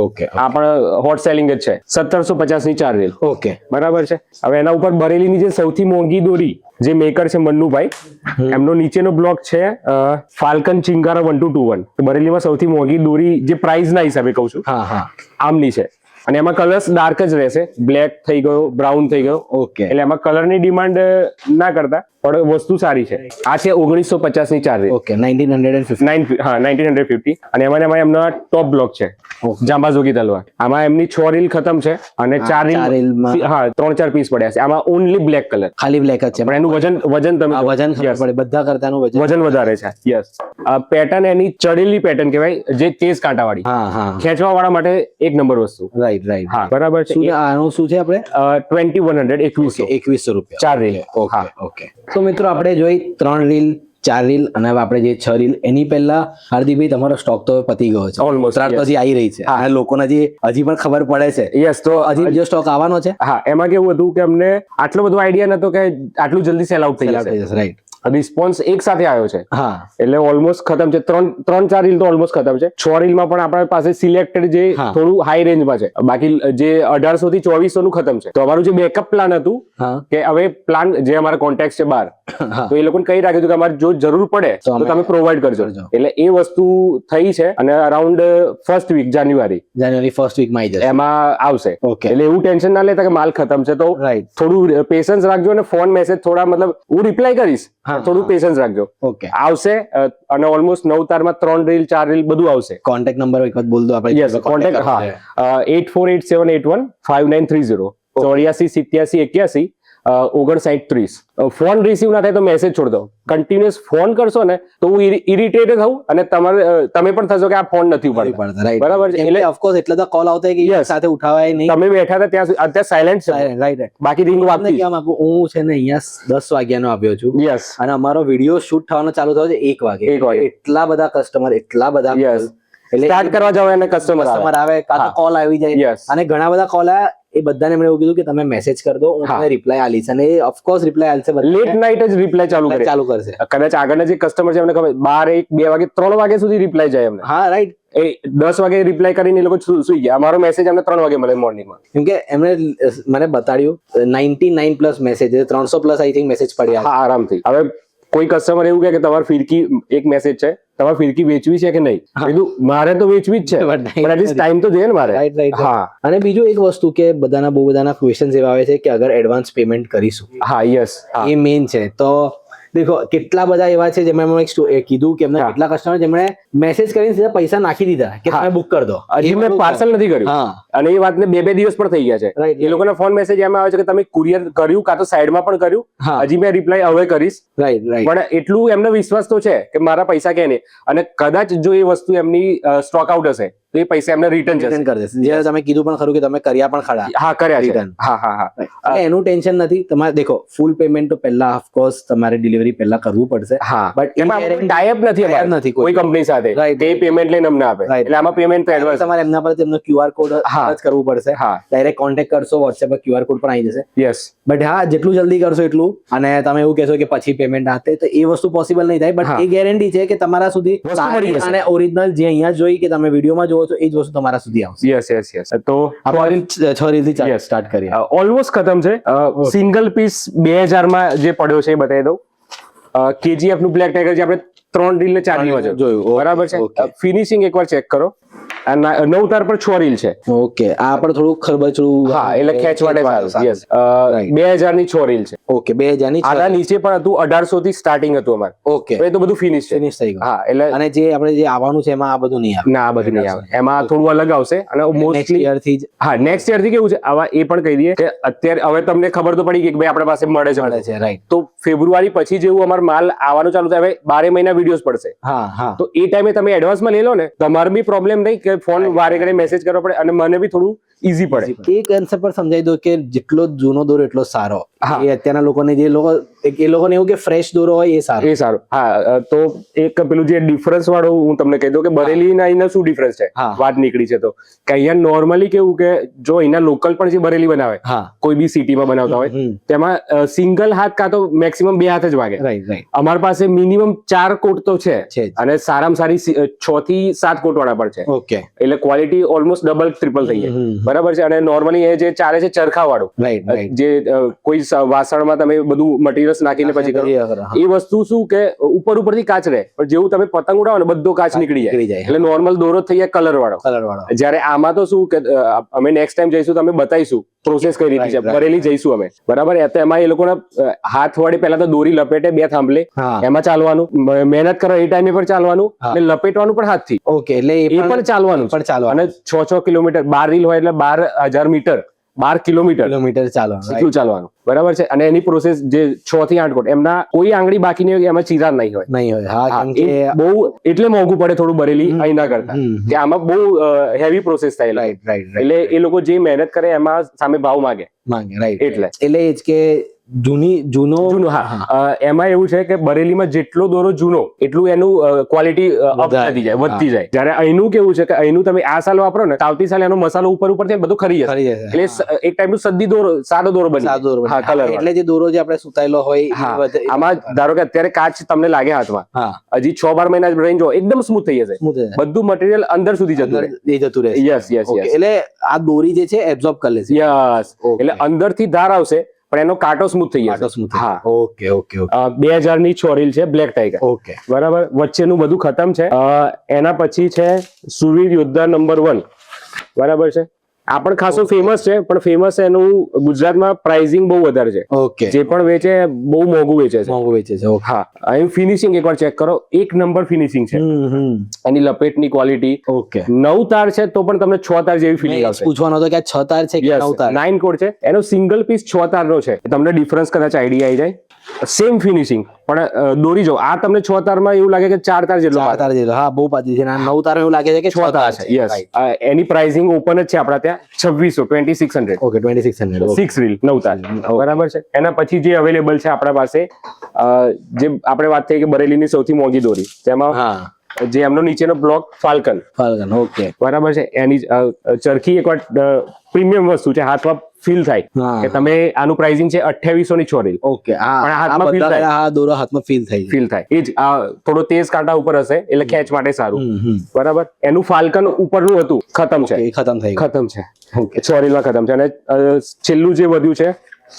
આ પણ હોટ સેલિંગ જ છે. 1750 ની 4 રીલ. ઓકે, બરાબર છે. હવે એના ઉપર બરેલીની જે સૌથી મોંઘી દોરી જે મેકર છે મન્નુભાઈ, એમનો નીચેનો બ્લોક છે ફાલ્કન ચિંગારા 1221. બરેલીમાં સૌથી મોંઘી દોરી જે પ્રાઇસ ના હિસાબે કહું છું, આમની છે. અને એમાં કલર્સ ડાર્ક જ રહેશે, બ્લેક થઈ ગયો, બ્રાઉન થઈ ગયો. ઓકે, એટલે એમાં કલરની ડિમાન્ડ ના કરતા પણ વસ્તુ સારી છે. આ છે 1950 ની 4 રીલ. ઓકે, 1950. હા, 1950. અને એમાં એમનો ટોપ બ્લોક છે જાંબાઝોગી તલવાર. આમાં એમની 6 રીલ ખતમ છે અને 4 રીલ, હા, 3-4 પીસ પડ્યા છે. આમાં ઓનલી બ્લેક કલર, ખાલી બ્લેક જ છે, પણ એનું વજન તમે વજન ખબર પડે, બધા કરતાનું વજન વધારે છે. યસ. પેટર્ન એની ચડેલી પેટર્ન કહેવાય, જે તેજ કાંટાવાળી, ખેંચવા વાળા માટે એક નંબર વસ્તુ. રાઈટ. હા, બરાબર છે. આનું શું છે આપણે? 2100, 2100 રૂપિયા 4 રીલ. ઓકે. તો મિત્રો આપણે જોઈ 3 રીલ, 4 રીલ અને હવે આપણે જે 6 રીલ. એની પહેલા હાર્દિકભાઈ તમારો સ્ટોક તો પતી ગયો છે ઓલમોસ્ટ, તો હજી આવી રહી છે અને લોકોને હજી પણ ખબર પડે છે. યસ, તો હજી બીજો સ્ટોક આવવાનો છે. હા, એમાં કેવું હતું કે અમને આટલો બધો આઈડિયા નતો કે આટલું જલ્દી સેલ આઉટ થઈ જશે. રાઈટ. રિસ્પોન્સ એક સાથે આવ્યો છે. હા, એટલે ઓલમોસ્ટ ખતમ છે. 3-4 રીલ તો ઓલમોસ્ટ ખતમ છે. 6 રીલમાં પણ આપણા પાસે સિલેક્ટેડ જે થોડું હાઈ રેન્જમાં છે, બાકી જે 1800 થી 2400 નું ખતમ છે. તો અમારું જે બેકઅપ પ્લાન હતું કે હવે પ્લાન જે અમારા કોન્ટેક્ટ છે બહાર, તો એ લોકોને કહી રાખ્યું હતું કે અમારે જો જરૂર પડે તો તમે પ્રોવાઈડ કરજો. એટલે એ વસ્તુ થઈ છે અને અરાઉન્ડ ફર્સ્ટ વીક જાન્યુઆરી ફર્સ્ટ વીકમાં આવી જશે, એમાં આવશે. ઓકે, એટલે એવું ટેન્શન ના લેતા કે માલ ખતમ છે. તો થોડું પેશન્સ રાખજો અને ફોન મેસેજ થોડા, મતલબ હું રિપ્લાય કરીશ, થોડું પેશન્સ રાખજો. ઓકે, આવશે. અને ઓલમોસ્ટ 9 તારમાં 3 રીલ, 4 રીલ બધું આવશે. કોન્ટેક્ટ નંબર એક વખત બોલ દો આપણે. Yes, contact 8487815930, 84 87 81 5930. ફોન રિસીવ ના થાય તો મેસેજ છોડ દો. કન્ટિન્યુઅસ ફોન કરશો ને તો હું ઇરિટેટ થઉં અને તમે પણ થશો કે આ ફોન નથી ઉપાડતા. બરાબર છે. એટલે ઓફકોર્સ એટલે તો કોલ આવતા કે સાથે ઉઠાવાય નહીં. તમે બેઠા હતા ત્યાં અત્યારે સાયલેન્ટ છે. રાઈટ. બાકી રિંગ વાગતી. હું છે ને અહીંયા 10 વાગ્યાનો આવ્યો છું. યસ. અને અમારો વિડીયો શૂટ થવાનો ચાલુ થયો છે 1 વાગે. એટલા બધા કસ્ટમર, એટલા બધા. યસ. એટલે સ્ટાર્ટ કરવા જાવ અને કસ્ટમર આવે, કાં તો કોલ આવી જાય. અને ઘણા બધા કોલ આવ્યા એ બધાને એમણે એવું કીધું કે તમે મેસેજ કરી દો, હું તમને રિપ્લાય આલીશ, અને એ ઓફકોર્સ રિપ્લાય આલશે. લેટ નાઇટ જ રિપ્લાય ચાલુ કરશે. કદાચ આગળના જે કસ્ટમર છે એમને ખબર 12, 1, 2 વાગે 3 વાગે સુધી રિપ્લાય જાય એમને. હા રાઈટ. એ 10 વાગે રિપ્લાય કરીને એ લોકો સુઈ ગયા. અમારો મેસેજ અમને 3 વાગે મળે મોર્નિંગમાં. કેમ કે એમણે મને બતાડ્યું 99+ મેસેજ, 300+ આઈ થિંક મેસેજ પડ્યા. હા, આરામથી. હવે કોઈ કસ્ટમર એવું કહે કે તમારી ફિરકી એક મેસેજ છે, તમારે ફિરકી વેચવી છે કે નહીં? કીધું મારે તો વેચવી જ છે, પણ એટલીસ્ટ ટાઈમ તો જોઈએ ને મારે. રાઈટ. હા. અને બીજું એક વસ્તુ કે બહુ બધાના ક્વેશ્ચન્સ એવા આવે છે કે અગર એડવાન્સ પેમેન્ટ કરીશું. હા, યસ. એ મેઇન છે. તો દેખો કેટલા બધા એવા છે જેમણે મને કીધું કે એમના કેટલા કસ્ટમર જેમણે મેસેજ કરીને સીધા પૈસા નાખી દીધા કે તમે બુક કરી દો. હજી મેં પાર્સલ નથી કર્યું, અને એ વાતને 2 દિવસ પણ થઈ ગયા છે. એ લોકોના ફોન મેસેજ એમાં આવે છે કે તમે કુરિયર કર્યું કાં તો સાઈડમાં પણ કર્યું. હજી મેં રિપ્લાય હવે કરીશ. રાઈટ. પણ એટલું એમને વિશ્વાસ તો છે કે મારા પૈસા કે નહીં, અને કદાચ જો એ વસ્તુ એમની સ્ટોક આઉટ હશે તો એ પૈસા એમને રિટર્ન કરી દેશે. જે તમે કીધું પણ ખરું કે તમે કર્યા પણ ખરા. હા, કર્યા છે. હા. એનું ટેન્શન નથી. તમારે દેખો ફૂલ પેમેન્ટ તો પહેલા ઓફકોર્સ તમારે ડિલિવરી પહેલા કરવું પડશે. હા, બટ એમાં ટાઈપ નથી કોઈ કંપની સાથે તે પેમેન્ટ લઈને અમને આપે. એટલે આમાં પેમેન્ટ તો એડવાન્સ તમારે એમના પર તેમનો QR કોડ જ કરવું પડશે. ડાયરેક્ટ કોન્ટેક્ટ કરશો WhatsApp પર, QR કોડ પણ આવી જશે. યસ. બટ હા, જેટલું જલ્દી કરશો એટલું. અને તમે એવું કહેશો કે પછી પેમેન્ટ આપે તો એ વસ્તુ પોસિબલ નહીં થાય. બટ એ ગેરંટી છે કે તમારા સુધી અને ઓરિજિનલ જે અહીંયા જોઈ કે તમે વિડીયોમાં જોવો છો એ જ વસ્તુ તમારા સુધી આવશે. યસ. તો આપણે 6 રીલથી સ્ટાર્ટ કરીએ. ઓલમોસ્ટ ખતમ છે. સિંગલ પીસ 2000 માં જે પડ્યો છે એ બતાવી દઉં. KGF નું બ્લેક ટાઈગર જે આપણે 3 રીલ ને 4 રીલ જોયું, બરાબર છે. ફિનિશિંગ એકવાર ચેક કરો. 9 તાર પર 6 રીલ છે. ઓકે. આ પણ થોડું ખરબચડું. હા, એટલે ખેંચવા માટે. યસ. 2000 ની 6 રીલ છે. ઓકે. 2000 ની આના નીચે પણ હતું, 1800 થી સ્ટાર્ટિંગ હતું અમારે. ઓકે. એ તો બધું ફિનિશ થઈ ગયું. હા, એટલે અને જે આપણે જે આવવાનું છે એમાં આ બધું નહીં આવે. ના, આ બધું નહીં આવે. એમાં થોડું અલગ આવશે. અને મોસ્ટલી યર થી જ. હા, નેક્સ્ટ યર થી કેવું છે આવા એ પણ કહી દઈએ કે અત્યારે હવે તમને ખબર તો પડી ગઈ કે ભાઈ આપણા પાસે મળે છે. રાઈટ. તો ફેબ્રુઆરી પછી જેવું અમારો માલ આવવાનું ચાલુ થાય, હવે 12 મહિના વિડીયોઝ પડશે. હા. તો એ ટાઈમે તમે એડવાન્સમાં લઈ લો ને, તમારે બી પ્રોબ્લેમ નહીં કે ફોન વારે ઘડે મેસેજ કરવો પડે, અને મને બી થોડું ઈઝી પડે. એ કન્સેપ્ટ પર સમજાવી દો કે જેટલો જૂનો દોરો એટલો સારો. એ અત્યારના લોકોને એ લોકોને એવું કે ફ્રેશ દોરો હોય એ સારો. હા, તો એક પેલું જે ડિફરન્સ વાળું હું તમને કહી દઉં કે બરેલી ના અહીંના શું ડિફરન્સ છે. વાત નીકળી છે તો કે અહીંયા નોર્મલી કેવું કે જો અહીંના લોકલ પણ જે બરેલી બનાવે, કોઈ બી સિટીમાં બનાવતા હોય, તેમાં સિંગલ હાથ કાં તો મેક્સિમમ 2 હાથ જ વાગે. અમારી પાસે મિનિમમ 4 કોટ તો છે, અને સારામાં સારી 6 થી 7 કોટ વાળા પણ છે. ઓકે. એટલે ક્વોલિટી ઓલમોસ્ટ ડબલ ટ્રિપલ થઈ જાય. બરાબર છે. અને નોર્મલી એ જે ચાલે છે ચરખા વાળું, જે કોઈ વાસણમાં તમે બધું મટીરિયલ્સ નાખીને પછી કરો, એ વસ્તુ શું કે ઉપરથી કાચ રહે, પણ જેવું તમે પતંગ ઉડાવો ને બધો કાચ નીકળી જાય. એટલે નોર્મલ દોરો થઈ જાય કલર વાળો. જ્યારે આમાં તો શું કે અમે નેક્સ્ટ ટાઈમ જઈશું તો અમે બતાવીશું પ્રોસેસ કઈ રીતે છે. બરેલી જઈશું અમે, બરાબર. એમાં એ લોકોના હાથ વડે પહેલા તો દોરી લપેટે 2 થાંભલે, એમાં ચાલવાનું, મહેનત કરો એ ટાઈમે પણ ચાલવાનું, અને લપેટવાનું પણ હાથથી. ઓકે. એટલે એ પણ ચાલવાનું. અને 6 કિલોમીટર 12 રીલ હોય એટલે 12,000 મીટર, 12 કિલોમીટર એટલું ચાલવાનું, બરાબર છે. અને એની પ્રોસેસ જે 6 થી 8 કોટ, એમના કોઈ આંગળી બાકી નહીં હોય, એમાં ચિરાગ નહીં હોય. બહુ એટલે મોંઘું પડે થોડું બરેલી અહીંના કરતા, કે આમાં બહુ હેવી પ્રોસેસ થાય. એટલે એ લોકો જે મહેનત કરે એમાં સામે ભાવ માંગે. એટલે એ જ કે જૂનો. એમાં એવું છે કે બરેલીમાં જેટલો દોરો જૂનો એટલું એનું ક્વોલિટી અપ થતી જાય, વધતી જાય. જ્યારે અહીંનું કેવું છે કે અહીંનું તમે આ સાલ વાપરો ને, આવતી સાલ એનો મસાલો ઉપર બધું ખરી જશે. એટલે એક ટાઈપનું સદ્દી દોરો, સાદો દોરો બની કલર. એટલે જે દોરો જે આપણે સુતાયેલો હોય, આમાં ધારો કે અત્યારે કાચ તમને લાગે હાથમાં, હજી 6-12 મહિના રેન્જ હોય, એકદમ સ્મૂથ થઈ જશે. બધું મટીરિયલ અંદર સુધી જતું રહે. યસ. એટલે આ દોરી જે છે એબ્ઝોર્બ કરી લેશે. યસ. એટલે અંદરથી ધાર આવશે, પણ એનો કાંટો સ્મૂથ થઈ જશે. હા. ઓકે. 2000 ની 6 રીલ છે બ્લેક ટાઈગર. ઓકે. બરાબર. વચ્ચેનું બધું ખતમ છે. એના પછી છે સુરવીર યોદ્ધા નંબર 1. બરાબર છે. આ પણ ખાસો ફેમસ છે, પણ ફેમસ એનું ગુજરાતમાં પ્રાઇસિંગ બહુ વધારે છે. ઓકે. જે પણ વેચે બહુ મોંઘું વેચે છે. હા. અહીં ફિનિશિંગ એકવાર ચેક કરો, 1 નંબર ફિનિશિંગ છે. એની લપેટની ક્વોલિટી. ઓકે. 9 તાર છે તો પણ તમને 6 તાર જેવી ફિલિંગ આવશે. પૂછવાનો હતો કે 6 તાર છે કે 9 તાર? 9 કોડ છે. એનો સિંગલ પીસ 6 તારનો છે. તમને ડિફરન્સ કદાચ આઈડિયા આવી જાય. સેમ ફિનિશિંગ, પણ દોરી જો આ તમને 6 તારમાં એવું લાગે કે 4 તાર જેટલો. હા, બહુ પાતળી છે. 9 તાર એવું લાગે છે કે 6 તાર છે. યસ. એની પ્રાઇસિંગ ઓપન જ છે આપણા ત્યાં 2600. ઓકે. 2600. 6 રીલ 9 તાર. બરાબર છે. એના પછી જે અવેલેબલ છે આપણા પાસે, જે આપણે વાત થઈ કે બરેલીની સૌથી મોંઘી દોરી, તેમાં જે એમનો નીચેનો બ્લોક ફાલ્કન, ઓકે બરાબર છે. એની ચરખી એક વાર પ્રીમિયમ વસ્તુ છે, હાથમાં ફીલ થાય હા. કે તમે આનું પ્રાઇસિંગ છે 2800 ની 6 રીલ. ઓકે પણ આ હાથમાં feel થાય. આ દોરો હાથમાં ફીલ થઈ ફીલ થાય એ જ. આ થોડો તેજ કાંટા ઉપર હશે એટલે ખેંચ માટે સારું, બરાબર. એનું ફાલ્કન ઉપરનું હતું, ખતમ છે, ખતમ થઈ ખતમ છે. 6 રીલમાં ખતમ છે. અને છેલ્લું જે વધ્યું છે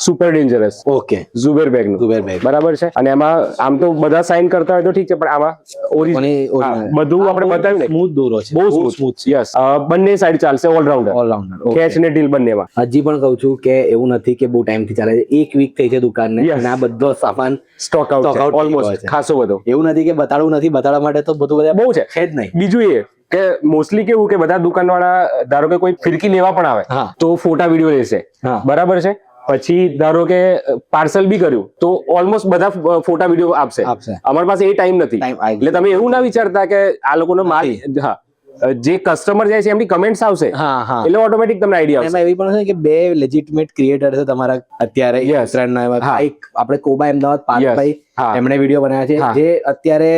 super dangerous, okay Zuber bag નું, ઝુબેર બેગ. બરાબર છે. અને એમાં આમ તો બધા સાઇન કરતા હોય તો ઠીક છે, પણ આમાં બધું આપણે બતાવ્યું ને, સ્મૂથ દોરો છે, બહુ સ્મૂથ. યસ, બંને સાઈડ ચાલશે, ઓલરાઉન્ડર, ઓલરાઉન્ડર. ખેંચ ને ઢીલ બંનેમાં. હજી પણ કહું છું કે એવું નથી કે બહુ ટાઈમ થી ચાલે છે, 1 વીક થઈ છે દુકાનને Yes. અને આ બધો સામાન સ્ટોક આઉટ Stock છે out થઈ ઓલમોસ્ટ, ગયો છે. ખાસો બધો. એવું નથી કે બતાડવું નથી, બતાડવા માટે તો બધું બધા બહુ છે. જ નહીં. બીજું એ કે મોસ્ટલી કેવું કે બધા દુકાનવાળા ધારો કે કોઈ ફિરકી લેવા પણ આવે હા. તો ફોટા વિડીયો લેશે, હા. બરાબર છે. પછી ધારો કે પાર્સલ બી કર્યું તો ઓલમોસ્ટ બધા ફોટા વિડીયો આપશે. અમારી પાસે એ ટાઈમ નથી, એટલે તમે એવું ના વિચારતા કે આ લોકોનો માલ, હા, જે કસ્ટમર જાય છે એમની કમેન્ટ્સ આવશે, એટલે ઓટોમેટિક તમને આઈડિયા આવશે. એમાં એવી પણ છે કે બે લેજિટિમેટ ક્રિએટર છે તમારા અત્યારે Yes. ઉત્તરાયણના એવા. હા. એક આપણે કોબા અમદાવાદ પાર્થભાઈ, હા. એમણે વિડીયો બનાવ્યા છે હા. જે અત્યારે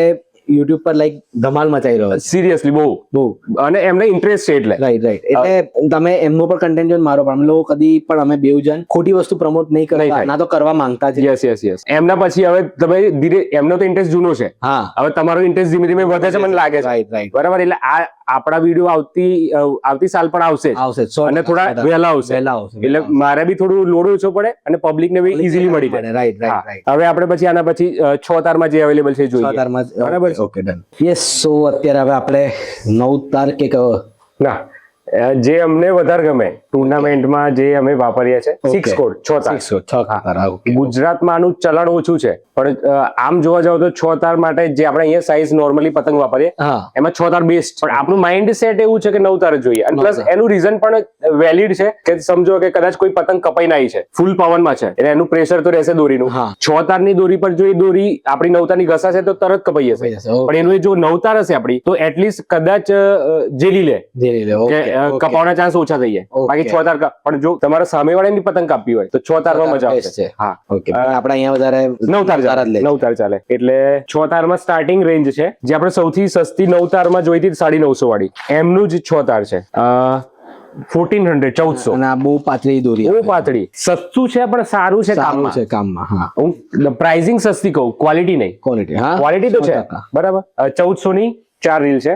યુટ્યુબ પર લાઈક ધમાલ મચાઈ રહ્યો છે. સિરિયસલી બહુ, અને એમને ઇન્ટરેસ્ટ છે એટલે. રાઈટ એટલે તમે એમનો પણ કન્ટેન્ટ જોઈને મારો પણ અમે લોકો કદી પણ અમે બેઉ જણ ખોટી વસ્તુ પ્રમોટ નહીં કરતા, થાય. ના તો કરવા માંગતા છે. યસ. એમના પછી હવે તમે ધીરે, એમનો તો ઇન્ટરેસ્ટ જૂનો છે, હા, હવે તમારો ઇન્ટરેસ્ટ ધીમે ધીમે વધે છે, મને લાગે છે. રાઈટ બરાબર. એટલે આ આપણા વિડીયો આવતી સાલ પણ આવશે જ. આવશે 100%. અને થોડા વહેલા આવશે, એટલે મારે બી થોડું લોડ ઓછો પડે અને પબ્લિક ને બી ઇઝીલી મળી જાય. રાઈટ. હવે આપણે પછી આના પછી 6 તારમાં જે અવેલેબલ છે જોઈએ. બરાબર. Okay done. યસ, સો અત્યારે હવે આપણે 9 તાર કે ના, જે અમને વધારે ગમે ટુર્નામેન્ટમાં જે અમે વાપરીએ છે 6 કોડ, 6 તાર. ગુજરાતમાં આનું ચલણ ઓછું છે, પણ આમ જોવા જાવ તો 6 તાર માટે જે આપણે અહીંયા સાઈઝ નોર્મલી પતંગ વાપરીએ એમાં 6 તાર બેસ્ટ. પણ આપણું માઇન્ડ સેટ એવું છે કે 9 તાર જ જોઈએ. અને પ્લસ એનું રીઝન પણ વેલિડ છે કે સમજો કે કદાચ કોઈ પતંગ કપાઈ ના છે, ફૂલ પવનમાં છે, એટલે એનું પ્રેશર તો રહેશે દોરીનું. 6 તારની દોરી પર જો એ દોરી આપણી 9 તારની ઘસાશે તો તરત કપાઈ જશે. પણ એનું જો 9 તાર હશે આપણી, તો એટલીસ્ટ કદાચ ઝેલી લે, કપાવવાના ચાન્સ ઓછા થઈ જાય. બાકી 6 તાર પણ જો તમારા સામેવાળાની પતંગ કાપવી હોય તો 6 તારમાં મજા આવશે. હા, ઓકે. આપણે અહીંયા વધારે 9 તાર જ લે, 9 તાર ચાલે. એટલે 6 તારમાં સ્ટાર્ટિંગ રેન્જ છે, જે આપણે સૌથી સસ્તી 9 તારમાં જોઈ હતી 950 વાળી, એમનું જ 6 તાર છે 1400. અને આ બહુ પાતળી દોરી, બહુ પાતળી. સસ્તું છે પણ સારું છે કામમાં. હા, હું પ્રાઇસિંગ સસ્તી કહું, ક્વોલિટી નહીં. ક્વોલિટી તો છે, બરાબર. 1400 ની 4 રીલ છે,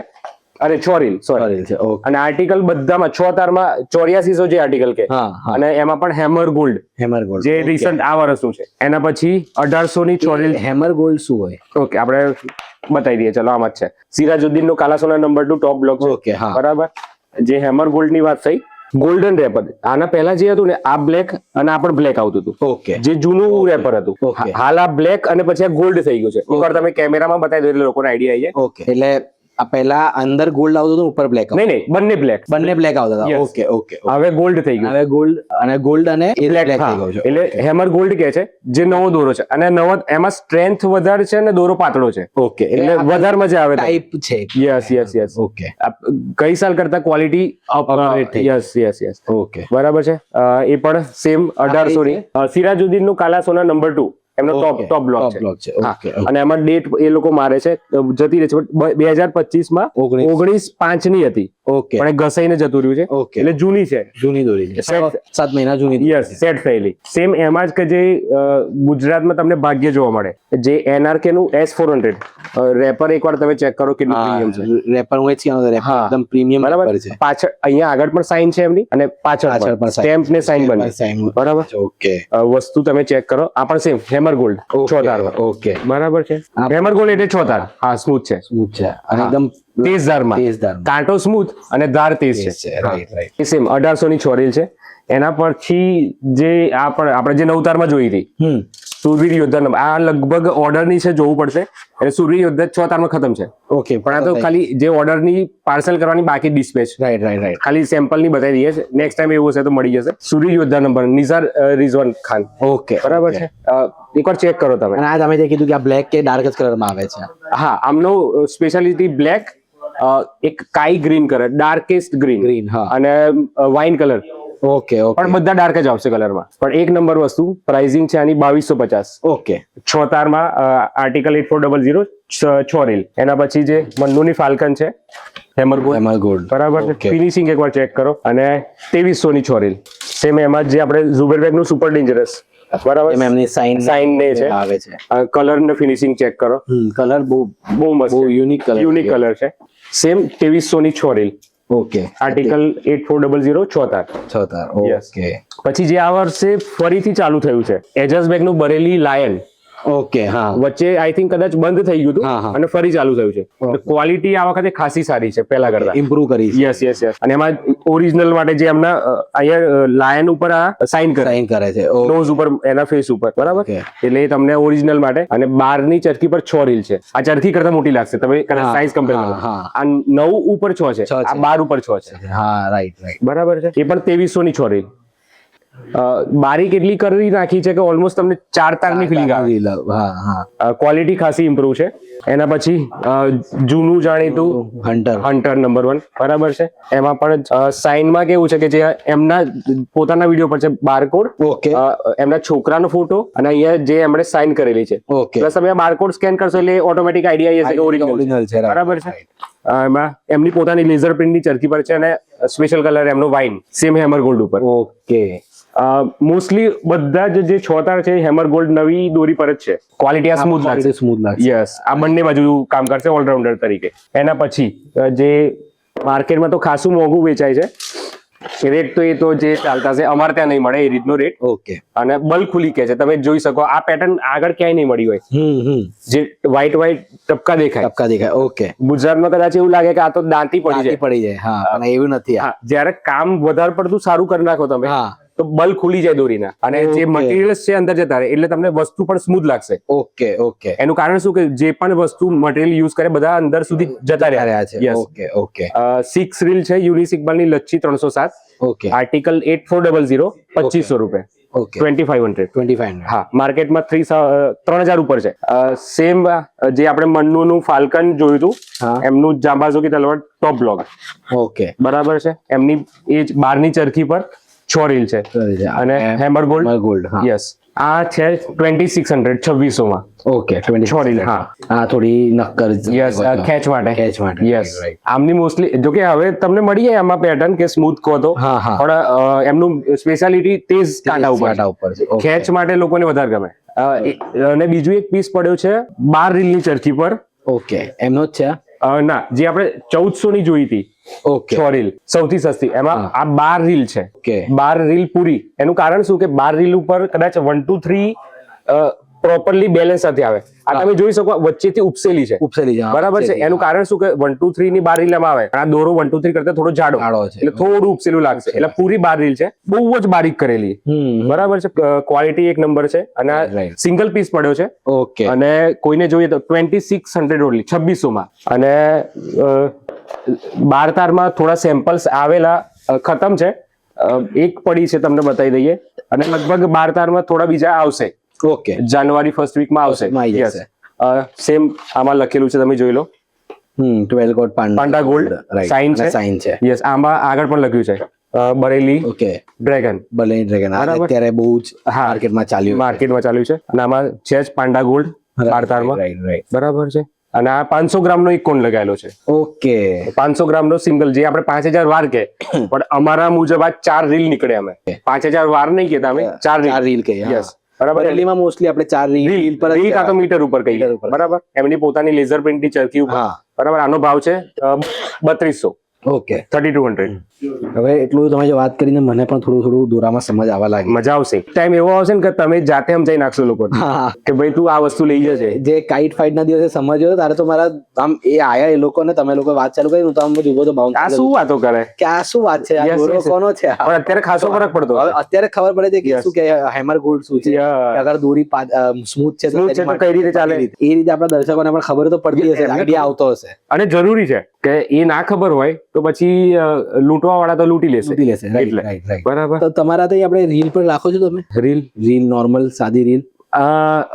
અરે 6 રીલ, સોરી. અને આર્ટિકલ બધામાં 6 તારમાં 8400 જે આર્ટિકલ કે, અને એમાં પણ હેમર ગોલ્ડ જે રિસન્ટ આ વર્ષનું છે. એના પછી 1800 ની 6 રીલ. હેમર ગોલ્ડ શું હોય? ઓકે, આપણે બતાવી દઈએ, ચલો. આમ જ છે, સિરાજુદ્દીન નો કાલા સોના નંબર 2 ટોપ બ્લોક છે, બરાબર. જે હેમર ગોલ્ડ ની વાત થઈ, ગોલ્ડન રેપર. આના પહેલા જે હતું ને, આ બ્લેક અને આ પણ બ્લેક આવતું હતું. ઓકે, જે જૂનું રેપર હતું. હાલ આ બ્લેક અને પછી આ ગોલ્ડ થઈ ગયું છે. એકવાર તમે કેમેરામાં બતાવી દો એટલે લોકોને આઈડિયા આવી જાય. ઓકે, એટલે આ પહેલા અંદર ગોલ્ડ આવતું હતું, ઉપર બ્લેક? નહીં, બંને બ્લેક આવતા હતા. ઓકે. હવે ગોલ્ડ થઈ ગયું. હવે ગોલ્ડ અને બ્લેક થઈ ગયું છે. એટલે હેમર ગોલ્ડ કે છે, જે નવો દોરો છે, અને નવો એમાં સ્ટ્રેન્થ વધારે છે અને દોરો પાતળો છે. ઓકે, એટલે વધારે મજા આવે. ટાઈપ છે. યસ. ઓકે, કઈ સાલ કરતા ક્વોલિટી અપ. યસ. ઓકે, બરાબર છે. એ પણ સેમ 1800 ની સિરાજુદ્દીન નું કાલા સોના નંબર 2 એમનો ટોપ બ્લોક છે. અને એમાં ડેટ એ લોકો મારે છે, જતી રહે છે. 2025 માં 19/5 ની હતી. ઓકે, પણ ઘસાઈને જતું રહ્યું છે. ઓકે, એટલે જૂની દોરી છે, 7 મહિના જૂની. યસ, સેટ થયેલી. સેમ એમાં જ કે જે ગુજરાતમાં તમને ભાગ્ય જોવા મળે, જે NRK નું S400 રેપર. એકવાર તમે ચેક કરો કેટલું પ્રીમિયમ છે રેપર. હું એકદમ પ્રીમિયમ, બરાબર છે. પાછળ અહીંયા આગળ પણ સાઇન છે એમની, અને પાછળ પણ સ્ટેમ્પ ને સાઇન બની, બરાબર. ઓકે, વસ્તુ તમે ચેક કરો. આ પણ સેમ હેમર ગોલ્ડ 6 તાર. ઓકે, બરાબર છે. હેમર ગોલ્ડ એટલે 6 તાર. હા, સ્મૂથ છે અને એકદમ તેજ ધારમાં. કાંટો સ્મૂથ અને ધાર તેજ છે. રાઈટ. સેમ 1800 ની 6 રીલ છે. એના પછી જે આપણે જે 9 તારમાં જોઈ હતી, સુરવીર યોદ્ધા. આ લગભગ ઓર્ડર ની છે, જોવું પડશે. એટલે સુરવીર યોદ્ધા 6 તારમાં ખતમ છે. ઓકે, પણ આ તો ખાલી જે ઓર્ડર ની પાર્સલ કરવાની બાકી ડિસ્પેચ. રાઈટ. ખાલી સેમ્પલ ની બતાવી દઈએ છે. નેક્સ્ટ ટાઈમ એવું હશે તો મળી જશે. સુરવીર યોદ્ધા નંબર, નિઝાર રિઝવાન ખાન. ઓકે, બરાબર છે. એકવાર ચેક કરો તમે. અને આ તમે જે કીધું કે આ બ્લેક કે ડાર્ક કલરમાં આવે છે. હા, આમનો સ્પેશિયાલિટી બ્લેક, એક કાઈ ગ્રીન કલર, ડાર્કેસ્ટ ગ્રીન, અને વાઇન કલર, ઓકે ઓકે પણ બધા ડાર્ક જ આવશે કલરમાં. પણ એક નંબર વસ્તુ પ્રાઇસિંગ છે આની 2250. ઓકે 6 તારમાં આર્ટિકલ 8400 6 રીલ. એના પછી જે મન્નુની ફાલ્કન છે હેમર ગોલ્ડ બરાબર છે. Okay. ફિનિશિંગ એકવાર ચેક કરો. અને 2300 ની 6 રીલ. સેમ એમાં જે આપણે ઝુબેરબેગ નું સુપર ડેન્જરસ બરાબર એમની સાઇન ને છે. આવે છે. કલર ને ફિનિશિંગ ચેક કરો. કલર બહુ મસ્ત બહુ યુનિક કલર છે. સેમ 2300 ની 6 રીલ. ઓકે આર્ટિકલ 8400 6 તાર. 6 તાર Yes. ઓકે પછી જે આ વર્ષે ફરીથી ચાલુ થયું છે એજસ બેગ નું બરેલી લાયન. ઓકે હા વચ્ચે આઈ થિંક કદાચ બંધ થઈ ગયું હા, હતું હા. અને ફરી ચાલુ થયું છે. ક્વોલિટી આ વખતે ખાસી સારી છે પહેલા કરતા. ઇમ્પ્રુવ કરી છે. યસ અને એમાં ઓરિજિનલ માટે જે એમના અહીંયા લાયન ઉપર આ સાઇન કરે સાઇન કરે છે નોઝ ઉપર એના ફેસ ઉપર બરાબર. Okay. એટલે એ તમને ઓરિજિનલ માટે. અને 12 ની ચરખી પર 6 રીલ છે. આ ચરખી કરતા મોટી લાગશે તમે સાઇઝ કમ્પેર કરો. હા. આ 9 ઉપર 6 છે, છે. આ 12 ઉપર 6 છે હા રાઈટ બરાબર છે. એ પણ 2300 ની 6 રીલ. બારી કેટલી કરી નાખી છે કે ઓલમોસ્ટ તમને 4 તારની ફિલિંગ આવે. હા હા ક્વોલિટી ખાસી ઇમ્પ્રુવ છે. એના પછી જૂનું જાણીતું હન્ટર નંબર 1 બરાબર છે. એમાં પણ સાઇનમાં કેવું છે કે જે એમના પોતાના વિડીયો પર છે બારકોડ. ઓકે એમના છોકરાનો ફોટો અને અહીંયા જે એમણે સાઇન કરેલી છે. ઓકે પ્લસ તમે બારકોડ સ્કેન કરશો એટલે ઓટોમેટિક આઈડિયા આવી જશે કે ઓરિજિનલ છે બરાબર છે. એમાં એમની પોતાની લેઝર પ્રિન્ટની ચરખી પર છે અને સ્પેશિયલ કલર એમનો વાઇન સેમ હેમર ગોલ્ડ ઉપર. ઓકે મોસ્ટલી બધા જે 6 તાર છે હેમર ગોલ્ડ નવી દોરી પર જ છે. ક્વોલિટી આ સ્મૂથ લાગશે. યસ આ બંને બાજુ કામ કરશે ઓલરાઉન્ડર તરીકે. એના પછી જે માર્કેટમાં તો ખાસું મોંઘું વેચાય છે. રેટ તો એ તો જે ચાલતા છે અમારે ત્યાં નહીં મળે એ રીતનો રેટ. ઓકે અને બલ્ક ખુલી કે છે તમે જોઈ શકો આ પેટર્ન આગળ ક્યાંય નહીં મળી હોય. જે વ્હાઈટ ટપકા દેખાય. ઓકે ગુજરાતમાં કદાચ એવું લાગે કે આ તો દાંતી પડી જાય હા પણ એવું નથી. હા જ્યારે કામ વધારે પડતું સારું કરી નાખો તમે હા તો બલ ખુલી જાય દોરીના. અને જે મટીરિયલ્સ છે અંદર જતા રહે એટલે તમને વસ્તુ પણ સ્મૂથ લાગશે. ઓકે ઓકે એનું કારણ શું કે જે પણ વસ્તુ મટીરિયલ યુઝ કરે બધા અંદર સુધી જતા રહ્યા છે. ઓકે ઓકે 6 રીલ છે યુનિસિગ્બલ ની લચ્છી 307. ઓકે આર્ટિકલ 8400 2500 રૂપિયા. ઓકે 2500 હા માર્કેટમાં 3000 ઉપર છે. સેમ જે આપણે મન્નુનું ફાલ્કન જોયું હતું એમનું જાંબાઝોકી તલવાર ટોપ બ્લોક. ઓકે બરાબર છે. એમની એ 12 ની ચરખી પર 6 રીલ છે અને હેમર ગોલ્ડ. યસ આ છે 2600 2600 માં. Okay 6 reel. હા આ થોડી નક્કર યસ ખેંચ માટે. Yes Right. આમની મોસ્ટલી જો કે હવે તમને મળી જાય આમાં પેટર્ન કે સ્મૂથ કહો તો પણ એમનું સ્પેશિયાલિટી તેજ કાંટા ઉપર છે. ખેંચ માટે લોકોને વધારે ગમે. અને બીજું એક પીસ પડ્યો છે 12 રીલ ની ચરખી પર. ઓકે એમનો જ છે ના જે આપણે 1400 ની જોઈ હતી. ઓકે 6 રીલ સૌથી સસ્તી એમાં આ 12 રીલ છે. ઓકે 12 રીલ પૂરી. એનું કારણ શું કે 12 રીલ ઉપર કદાચ 1 2 3 પ્રોપરલી બેલેન્સ સાથે આવે. આ તમે જોઈ શકો વચ્ચેથી ઉપસેલી છે બરાબર છે. એનું કારણ શું કે 1 2 3 ની 12 રીલ એમાં આવે. આ દોરો 1 2 3 કરતા થોડો જાડો છે એટલે થોડું ઉપસેલું લાગશે. એટલે પૂરી 12 રીલ છે બહુ જ બારીક કરેલી બરાબર છે. ક્વોલિટી એક નંબર છે. અને સિંગલ પીસ પડ્યો છે. ઓકે અને કોઈને જોઈએ તો 2600 ઓનલી 2600 માં. અને 12 તારમાં થોડા સેમ્પલ્સ આવેલા ખતમ છે. એક પડી છે તમને બતાવી દઈએ. અને લગભગ 12 તારમાં થોડા બીજા આવશે. ઓકે જાન્યુઆરી ફર્સ્ટ વીકમાં આવશે. યસ સેમ આમાં લખેલું છે તમે જોઈ લો. 12 કોટ પાંડા ગોલ્ડ સાઇન છે. યસ આમાં આગળ પણ લખ્યું છે Bareilly okay dragon. Bareilly dragon અત્યારે બહુ જ માર્કેટમાં ચાલ્યું છે. અને આમાં છે જ પાંડા ગોલ્ડ 12 તારમાં બરાબર છે. અને આ 500 ગ્રામનો એક કોન લગાવેલો છે. ઓકે 500 ગ્રામનો સિંગલ જે આપણે 5000 વાર કે પણ અમારા મુજબ આ 4 રીલ નીકળે. અમે 5000 વાર નહીં કહેતા અમે 4 રીલ કહીએ. યસ બરાબર. બરેલીમાં મોસ્ટલી આપણે 4 રીલ પર રીલ કાં તો મીટર ઉપર કહીએ બરાબર. એમની પોતાની લેઝર પ્રિન્ટની ચરખી ઉપર બરાબર. આનો ભાવ છે 3200. ઓકે 3200. હવે એટલું તમે જે વાત કરીને મને પણ થોડું દોરામાં સમજ આવવા લાગી. મજા આવશે. ટાઈમ એવો આવશે ને કે તમે જાતે સમજાઈ નાખશો લોકો કે ભાઈ તું આ વસ્તુ લઈ જશે. જે કાઇટ ફાઇટ ના દિવસે સમજ્યો તારે તો મારા આમ એ આયા એ લોકો ને તમે લોકો વાત ચાલુ કરી હું તો આમ ઉભો તો બાઉન્સ. આ શું વાતો કરે કે આ શું વાત છે આ દોરો કોનો છે. પણ અત્યારે ખાસો ફરક પડતો. હવે અત્યારે ખબર પડે છે કે શું કે હેમર ગોલ્ડ શું છે. અગર દોરી સ્મૂથ છે તો કઈ રીતે ચાલે એ રીતે આપણા દર્શકોને પણ ખબર તો પડતી હશે આઈડિયા આવતો હશે. અને જરૂરી છે કે એ ના ખબર હોય તો પછી લૂંટવા વાળા તો લૂંટી લેશે. રાઈટ બરાબર. તો તમારા ત્યાં આપણે રીલ પર રાખો છો તમે? રીલ નોર્મલ સાદી રીલ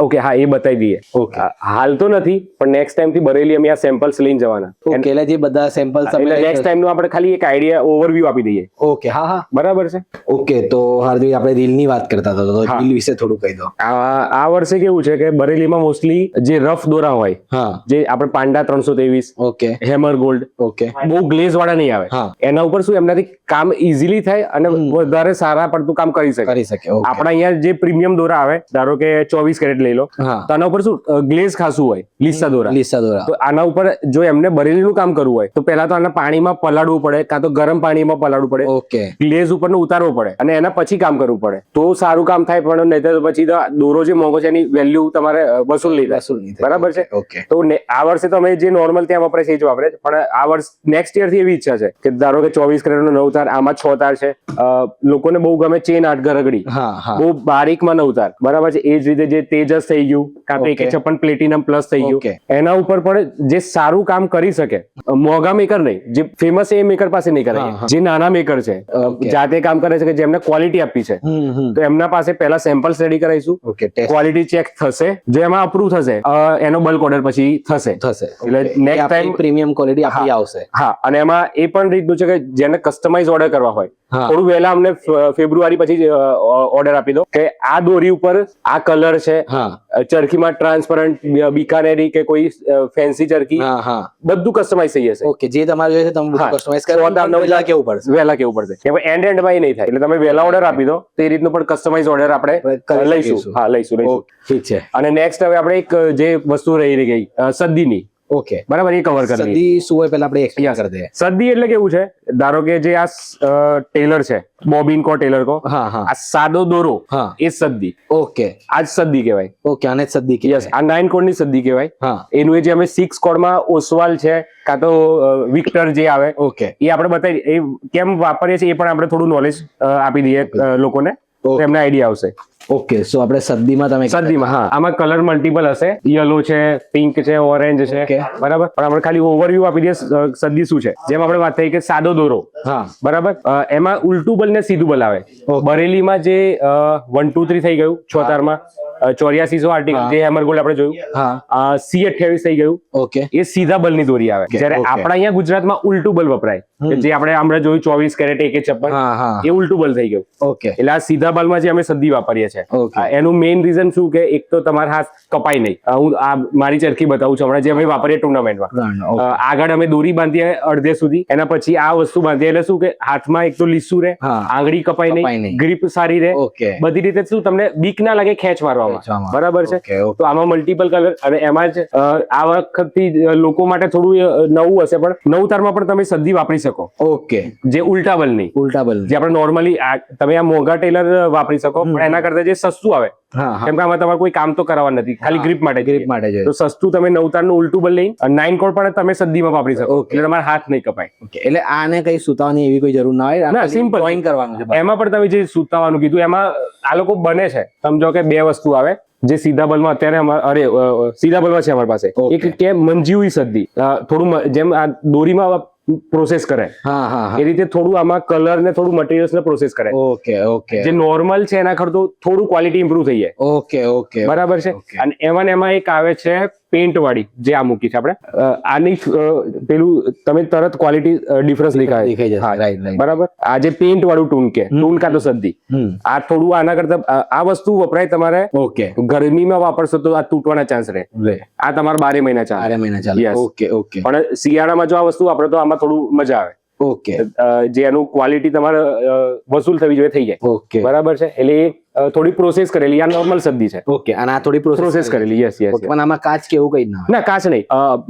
ઓકે, હા, એ બતાવી દઈએ. Okay. હાલ તો નથી, પણ નેક્સ્ટ ટાઈમ થી બરેલી અમે આ સેમ્પલ્સ લઈને જવાના. ઓકે, એટલે જે બધા સેમ્પલ એટલે નેક્સ્ટ ટાઈમ નું આપણે ખાલી એક આઈડિયા ઓવરવ્યુ આપી દઈએ. ઓકે, હા હા, બરાબર છે. ઓકે. તો હાર્દિક, આપણે રીલ ની વાત કરતા હતા, તો હા. રીલ વિશે થોડું કહી દો. આ વર્ષે કેવું છે કે બરેલીમાં મોસ્ટલી જે રફ દોરા હોય, હા. જે આપણે Panda 323, okay. Hammer gold, okay. બહુ ગ્લેઝ વાળા નહીં આવે. હા. એના ઉપર શું એમનાથી કામ ઇઝીલી થાય અને વધારે સારા પડતું કામ કરી શકે. કરી શકે. ઓકે. આપણા અહીંયા જે પ્રીમિયમ દોરા આવે, ધારો કે 24 કેરેટ લઈ લો, હા. તો આના ઉપર શું ગ્લેઝ ખાસું હોય, લીસા દોરા. લીસા દોરા. તો આના ઉપર જો એમને બરેલીનું કામ કરવું હોય તો પહેલા તો આને પાણીમાં પલાળવું પડે, કાં તો ગરમ પાણીમાં પલાળવું પડે, ઓકે. ગ્લેઝ ઉપરનો ઉતારવો પડે અને એના પછી કામ કરવું પડે, તો સારું કામ થાય. પણ નહીં તો પછી તો દોરો જે મોંઘો છે એની વેલ્યુ તમારે વસૂલ નહીં થાય. વસૂલ નહીં થાય. બરાબર છે. ઓકે. તો આ વર્ષે તો અમે જે નોર્મલ ત્યાં વપરાય છે એ જ વાપરે છે, પણ આ વર્ષ નેક્સ્ટ યર થી એવી ઈચ્છા છે કે ધારો કે 24 કેરેટ નો 9 તાર, આમાં 6 તાર છે. લોકોને બહુ ગમે ચેન 8 ગરગડી, હા હા. બહુ બારીકમાં 9 તાર. બરાબર છે. એ જ રીતે જે તેજસ થઈ ગયું, કાં તો Okay. 156 પ્લેટિનમ પ્લસ થઈ ગયું, Okay. એના ઉપર પણ જે સારું કામ કરી શકે, મોંઘા મેકર નહીં, જે ફેમસ એ મેકર પાસે નહીં કરે, હા, હા. જે નાના મેકર છે, Okay. જાતે કામ કરે છે, કે જેમને ક્વોલિટી આપી છે, તો એમના પાસે પહેલા સેમ્પલ્સ રેડી કરાવીશું, ઓકે. ટેસ્ટ ક્વોલિટી ચેક થશે, જો એમાં અપ્રૂવ થશે એનો બલ્ક ઓર્ડર પછી થશે. થશે. એટલે નેક્સ્ટ ટાઈમ પ્રીમિયમ ક્વોલિટી આપણી આવશે. હા, અને એમાં એ પણ રીતનું છે કે જેને કસ્ટમાઇઝ ઓર્ડર કરવા હોય, હા. થોડું વહેલા અમને ફેબ્રુઆરી પછી ઓર્ડર આપી દો કે આ દોરી ઉપર આ કલર છે, હા. ચરખીમાં ટ્રાન્સપરન્ટ, બીકાનેરી કે કોઈ ફેન્સી ચરખી, હા હા. બધું કસ્ટમાઇઝ થઈ જશે. ઓકે, જે તમારે જોઈએ છે તમે બધું હા. કસ્ટમાઇઝ કરો. 9,000 કેવું પડશે? વહેલા કેવું પડશે કે એન્ડ માં એ નહીં થાય. એટલે તમે વહેલા ઓર્ડર આપી દો તો એ રીતનું પણ કસ્ટમાઇઝ ઓર્ડર આપણે કરી લઈશું. શકીશું. હા, લઈશું. ઠીક છે. અને નેક્સ્ટ હવે આપણે એક જે વસ્તુ રહી ગઈ સદ્દીની, ઓકે. બરાબર, એ કવર કરી દઈએ. સદી શું હોય પહેલા આપણે એક્સપ્લેન કરી દઈએ. સદ્દી એટલે કેવું છે, ધારો કે જે આ ટેલર છે, બોબિન કો ટેલર કો, હા હા. આ સાદો દોરો, હા. એ સદ્દી, ઓકે. આ જ સદ્દી કહેવાય. ઓકે, આને જ સદી કહેવાય. યસ, આ 9 કોડ ની સદ્દી કહેવાય. હા. એનું એ જે અમે 6 કોડમાં ઓસવાલ છે, કાં તો વિક્ટર જે આવે, ઓકે. એ આપણે બતાવી, એ કેમ વાપરીએ છીએ એ પણ આપણે થોડું નોલેજ આપી દઈએ લોકોને, તો Okay. એમને આઈડિયા આવશે. ઓકે, સો આપણે સદીમાં તમે સદ્દીમાં, હા, આમાં કલર મલ્ટિપલ હશે, યલો છે, પિંક છે, ઓરેન્જ છે, Okay. બરાબર. પણ આપણે ખાલી ઓવરવ્યુ આપી દઈએ સદ્દી શું છે. જેમ આપણે વાત થઈ કે સાદો દોરો, હા. બરાબર, એમાં ઉલટું બલ ને સીધું બલ આવે. Okay. બરેલીમાં જે 1 2 3 થઈ ગયું, 6 તારમાં 8400 આર્ટિકલ હા. જે હેમર ગોલ્ડ આપણે જોયું, હા. C28 થઈ ગયું, ઓકે. એ સીધા બલની દોરી આવે. Okay, જ્યારે okay. આપણા અહીંયા ગુજરાતમાં ઉલટું બલ વપરાય, કે જે આપણે હમણાં જોયું 24 કેરેટ 156, હા હા. એ ઉલટું બલ થઈ ગયું. ઓકે. એટલે આ સીધા બલમાં જે અમે સદ્દી વાપરીએ છીએ, Okay. એનું મેઇન રીઝન શું કે એક તો તમારા હાથ કપાય નહીં. હું આ મારી ચરખી બતાવું છું હમણાં, જે અમે વાપરીએ ટુર્નામેન્ટમાં. Okay. આગળ અમે દોરી બાંધીએ અડધે સુધી, એના પછી આ વસ્તુ બાંધીએ, એટલે શું કે હાથમાં એક તો લીસું રહે, હા. આંગળી કપાય કપાય નહીં, નહીં. ગ્રીપ સારી રહે, ઓકે. બધી રીતે શું તમને બીક ના લાગે ખેંચ મારવામાં. ખેંચવામાં. બરાબર છે. Okay, okay. તો આમાં મલ્ટિપલ કલર, અને એમાં જ આ વખતથી લોકો માટે થોડું નવું હશે, પણ 9 તારમાં પણ તમે સદ્દી વાપરી શકો, ઓકે. જે ઉલટા બલની, ઉલટા બલ. જે આપણે નોર્મલી તમે આ મોંઘા ટેલર વાપરી શકો, પણ એના કરતા જે સસ્તું આવે, હા હા. કેમ કે આમાં તમારે કોઈ કામ તો કરાવવા નથી, ખાલી ગ્રીપ માટે ગ્રીપ માટે જોઈએ. તો સસ્તું તમે 9 તારનું ઉલટું બલ લઈને 9 કોડ પણ તમે સદ્દીમાં વાપરી શકો. Okay. એટલે તમારા હાથ નહીં કપાય. ઓકે, એટલે આને કઈ સુતાવાની એવી કોઈ જરૂર ના હોય. ના, simple. ડ્રોઈંગ કરવાનું છે બસ. એમાં પણ તમે જે સુતાવાનું કીધું, એમાં આ લોકો બને છે, સમજો કે 2 વસ્તુ આવે, જે સીધા બલમાં અત્યારે સીધા બલમાં છે અમારી પાસે. Okay. એક કે મંજીવી સદ્દી, થોડું જેમ આ દોરીમાં પ્રોસેસ કરે, હા હા એ હા. રીતે થોડું આમાં કલર ને થોડું મટીરિયલ્સ ને પ્રોસેસ કરે. Okay okay. જે નોર્મલ છે એના કરતો થોડું ક્વોલિટી ઇમ્પ્રુવ થઈ જાય. Okay okay. બરાબર છે. Okay. અને એમાં ને એમાં એક આવે છે પેન્ટ વાળી, જે આ મૂકી છે આપણે, આની પેલું તમે તરત ક્વોલિટી ડિફરન્સ દેખાઈ દેખાય. જશે. હા, Right, right. બરાબર. આ જે પેન્ટ વાળું ટૂન કે ટૂન કાં તો સદ્દી, આ થોડું આના કરતા આ વસ્તુ વપરાય તમારે ઓકે. ગરમીમાં વાપરશો તો આ તૂટવાના ચાન્સ રહે. લે. આ તમારે 12 મહિના ચાલે. 12 મહિના ચાલે. Yes. Okay okay. પણ શિયાળામાં જો આ વસ્તુ વાપરો તો આમાં થોડું મજા આવે. ઓકે જે એનું ક્વોલિટી તમારે વસૂલ થવી જોઈએ થઈ જાય. ઓકે. બરાબર છે. એટલે એ થોડી પ્રોસેસ કરેલી, આ નોર્મલ સદ્દી છે, ઓકે. અને આ થોડી પ્રોસેસ કરેલી. Yes yes. પણ આમાં કાચ કે એવું કઈ ના હોય? ના, કાચ નહીં,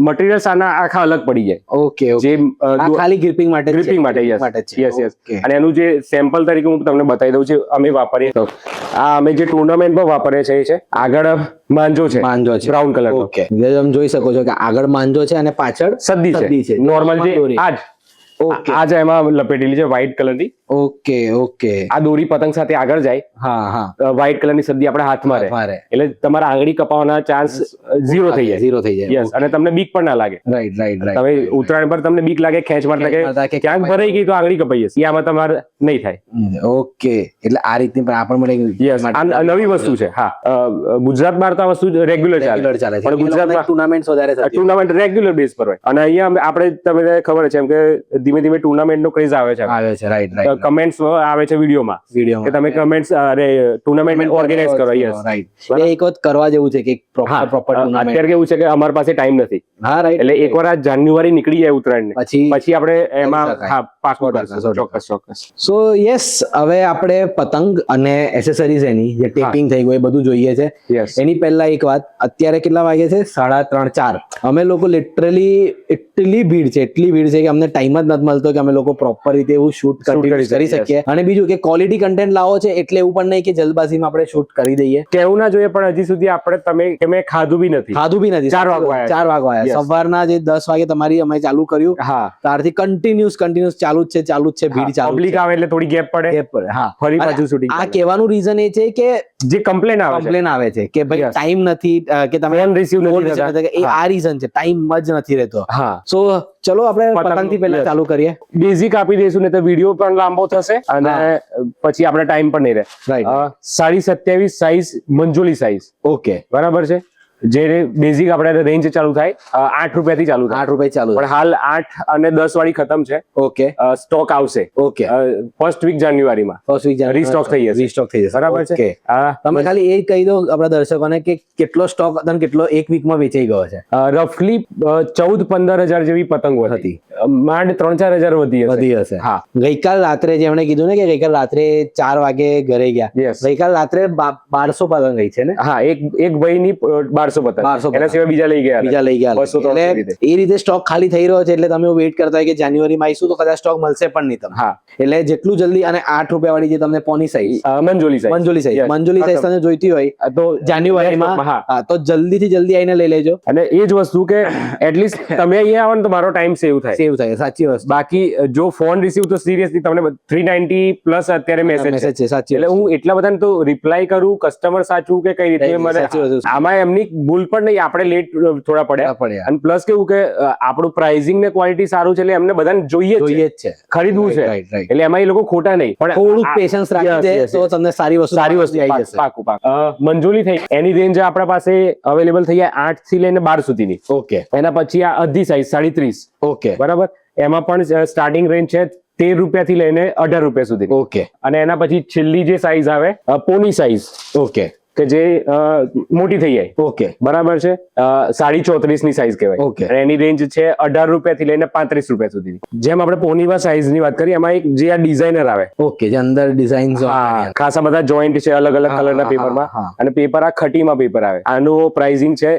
મટીરિયલ્સ આના આખા અલગ પડી જાય. Okay okay. જે આ ખાલી ગ્રીપિંગ માટે જ છે. ગ્રીપિંગ માટે. યસ માટે જ છે. Yes yes. Okay. અને એનું જે સેમ્પલ તરીકે હું તમને બતાવી દઉં છું, અમે વાપરીએ તો આ અમે જે ટુર્નામેન્ટમાં વાપરીએ છીએ છે, આગળ માંજો છે, માંજો છે, બ્રાઉન કલર. ઓકે. તમે જોઈ શકો છો કે આગળ માંજો છે અને પાછળ સદ્દી છે, નોર્મલ જે દોરી. આજ ઓકે. આ જ એમાં લપેટેલી છે વ્હાઈટ કલરની, ઓકે ઓકે, આ દોરી પતંગ સાથે આગળ જાય, હા હા, વ્હાઈટ કલરની સદ્દી આપણે હાથમાં રહે, મારે એટલે તમારા આંગળી કપાવવાના ચાન્સ ઝીરો થઈ જાય. ઝીરો થઈ જાય. યસ, અને તમને બીક પણ ના લાગે. રાઈટ રાઈટ તમે રાઈટ. ઉત્તરાયણ પર તમને બીક લાગે, ખેંચ મારતા મારતા કે કે ક્યાંક ભરાઈ ગઈ તો આંગળી કપાઈ જશે, આમાં તમારે નહીં થાય. ઓકે, એટલે આ રીતની પણ આ પણ મને યસ, આ નવી વસ્તુ છે. હા, ગુજરાત બહાર તો આ વસ્તુ રેગ્યુલર રેગ્યુલર ચાલે, ચાલે છે, પણ ગુજરાતમાં ટુર્નામેન્ટ વધારે થતી હોય. ટુર્નામેન્ટ રેગ્યુલર બેઝ પર હોય. અને અહીંયા આપણે તમને ખબર છે એમ કે ધીમે ધીમે ટુર્નામેન્ટ નો ક્રેઝ આવે છે. આવે છે, રાઈટ રાઈટ. કમેન્ટ્સ આવે છે વિડીયોમાં કે તમે કમેન્ટ્સ ટુર્નામેન્ટ ઓર્ગેનાઇઝ કરો. Yes, right. એક વખત કરવા જેવું છે કે પ્રોપર ટુર્નામેન્ટ. અત્યારે કેવું છે કે અમારી પાસે ટાઈમ નથી, હા રાઈટ. એટલે એકવાર આ જાન્યુઆરી નીકળી જાય ઉત્તરાયણ પછી આપણે એમાં હા પાકું કરશું. ચોક્કસ ચોક્કસ. સો યસ, હવે આપણે પતંગ અને એસેસરીઝ એની જે ટેપિંગ થઈ ગયું એ બધું જોઈએ છે. યસ, એની પહેલા એક વાત, અત્યારે કેટલા વાગે છે? 3:30 4. અમે લોકો લિટરલી એટલી ભીડ છે કે અમને ટાઈમ જ નથી મળતો કે અમે લોકો પ્રોપર રીતે એવું શૂટ કરી શકીએ. અને બીજું કે ક્વોલિટી કન્ટેન્ટ લાવો છે એટલે એવું પણ નહીં કે જલ્દબાજીમાં આપણે શૂટ કરી દઈએ. કેવું ના જોઈએ, પણ હજી સુધી આપણે મેં ખાધું બી નથી. 4 વાગવા આવ્યા. સવારના જે 10 વાગે તમારી અમે ચાલુ કર્યું, હા, ત્યારથી કન્ટિન્યુઅસ ચાલુ જ છે, ભીડ ચાલુ. પબ્લિક આવે એટલે થોડી ગેપ પડે. હા, ફરી પાછું શૂટિંગ. આ કહેવાનું રીઝન એ છે કે જે કમ્પ્લેન આવે છે કે ભાઈ ટાઈમ નથી, કે તમે ફોન રિસીવ નથી થતા. એ આ રીઝન છે, ટાઈમ જ નથી રહેતો. હા, સો ચલો આપણે પતંગ થી પહેલા ચાલુ કરીએ. બેઝિક આપી દઈશું ને તો વિડીયો પણ લાંબો થશે અને પછી આપણે ટાઈમ પણ નહીં રહે. રાઈટ. 27.5 સાઈઝ, મંજોલી સાઈઝ. ઓકે, બરાબર છે. જે બેઝિક આપણે રેન્જ ચાલુ થાય 8 રૂપિયાથી ચાલુ થાય. 8 રૂપિયા ચાલુ, પણ હાલ 8 અને 10 વાળી ખતમ છે. ઓકે, સ્ટોક આવશે. ઓકે, ફર્સ્ટ વીક જાન્યુઆરીમાં રીસ્ટોક થઈ જશે. બરાબર છે. તમે ખાલી એ કહી દો આપણા દર્શકોને કે કેટલો સ્ટોક અને કેટલો એક વીકમાં વેચાઈ ગયો છે. રફલી 14-15 હજાર જેવી પતંગો હતી. માંડ 3-4 હજાર વધી હશે. હા, ગઈકાલ રાત્રે જે એમણે કીધું ને કે ગઈકાલ રાત્રે 4 વાગે ઘરે ગયા. ગઈકાલ રાત્રે 1200 પતંગ ગઈ છે ને. હા, એક ભાઈની 1200 પતંગ, એના સિવાય બીજા લઈ ગયા. 200 એ રીતે સ્ટોક ખાલી થઈ રહ્યો છે, એટલે તમે વેઇટ કરતા હોય કે જાન્યુઆરીમાં આવીશું તો કદાચ સ્ટોક મળશે પણ નહીં તમને. હા, એટલે જેટલું જલ્દી. અને 8 રૂપિયા વાળી જે તમને પોની સાઈઝ, મંજોલી સાઈઝ તમને જોઈતી હોય તો જાન્યુઆરીમાં, હા, તો જલ્દીથી જલ્દી આવીને લઈ લેજો. અને એ જ વસ્તુ કે એટલીસ્ટ તમે અહીંયા આવો ને તો મારો ટાઈમ સેવ થાય. સાચી વસ્તુ. બાકી જો ફોન રિસીવ તો સિરિયસલી તમને 390 પ્લસ અત્યારે મેસેજ છે. સાચી. એટલે હું એટલા બધાને તો રિપ્લાય કરું, કસ્ટમર સાચું કે કઈ રીતે મને આમાં એમની ભૂલ પણ નહીં, આપણે લેટ થોડા પડ્યા. અને પ્લસ કેવું કે આપણું પ્રાઇસિંગ ને ક્વોલિટી સારું છે એટલે એમને બધાને જોઈએ જ છે, ખરીદવું છે. એટલે એમાં એ લોકો ખોટા નહીં, પણ થોડું પેશન્સ રાખી તો તમને સારી વસ્તુ આવી જશે. પાકું. મંજૂરી થઈ. એની રેન્જ આપણા પાસે અવેલેબલ થઈ જાય 8 થી લઈને 12 સુધીની. ઓકે. એના પછી આ અડધી સાઈઝ 37. ઓકે, બરાબર. એમાં પણ સ્ટાર્ટિંગ રેન્જ છે 13 રૂપિયાથી લઈને 18 રૂપિયા સુધી. ઓકે. અને એના પછી છેલ્લી જે સાઈઝ આવે પોની સાઈઝ. ઓકે, કે જે મોટી થઈ જાય. ઓકે, બરાબર છે. 34.5 ની સાઈઝ કહેવાય. ઓકે. અને એની રેન્જ છે 18 રૂપિયાથી લઈને 35 રૂપિયા સુધી. જેમ આપણે પોનીવા સાઈઝ ની વાત કરીએ, એમાં એક જે આ ડિઝાઇનર આવે. ઓકે, જે અંદર ડિઝાઇન્સ, ખાસા બધા જોઈન્ટ છે અલગ અલગ કલરના પેપરમાં. અને પેપર આ ખટીમાં પેપર આવે. આનું પ્રાઇસિંગ છે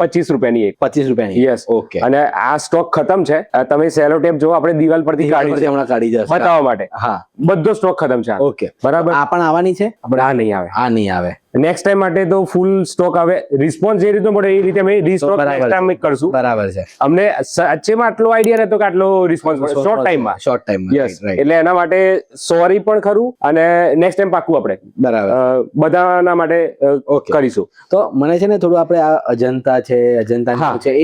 25 રૂપિયાની એક. 25 રૂપિયાની. યસ. ઓકે. અને આ સ્ટોક ખતમ છે. તમે સેલો ટેપ જો આપણે દિવાલ પરથી હમણાં કાઢી જશે બતાવવા માટે. હા, બધો સ્ટોક ખતમ છે. ઓકે, બરાબર. આ પણ આવવાની છે. આ નહીં આવે. આ નહીં આવે. નેક્સ્ટ ટાઈમ માટે તો ફૂલ સ્ટોક આવે. રિસ્પોન્સ જે રીતે મળે એ રીતે અમે રીસ્ટોક નેક્સ્ટ ટાઈમ કરશું. બરાબર છે. અમને સાચેમાં આટલો આઈડિયા નતો કે આટલો રિસ્પોન્સ મળે શોર્ટ ટાઈમમાં. યસ. એટલે એના માટે સોરી પણ ખરું, અને નેક્સ્ટ ટાઈમ પાકું આપણે બરાબર બધાના માટે કરીશું. તો મને છે ને થોડું આપણે આ અજંતા છે, અજંતા છે,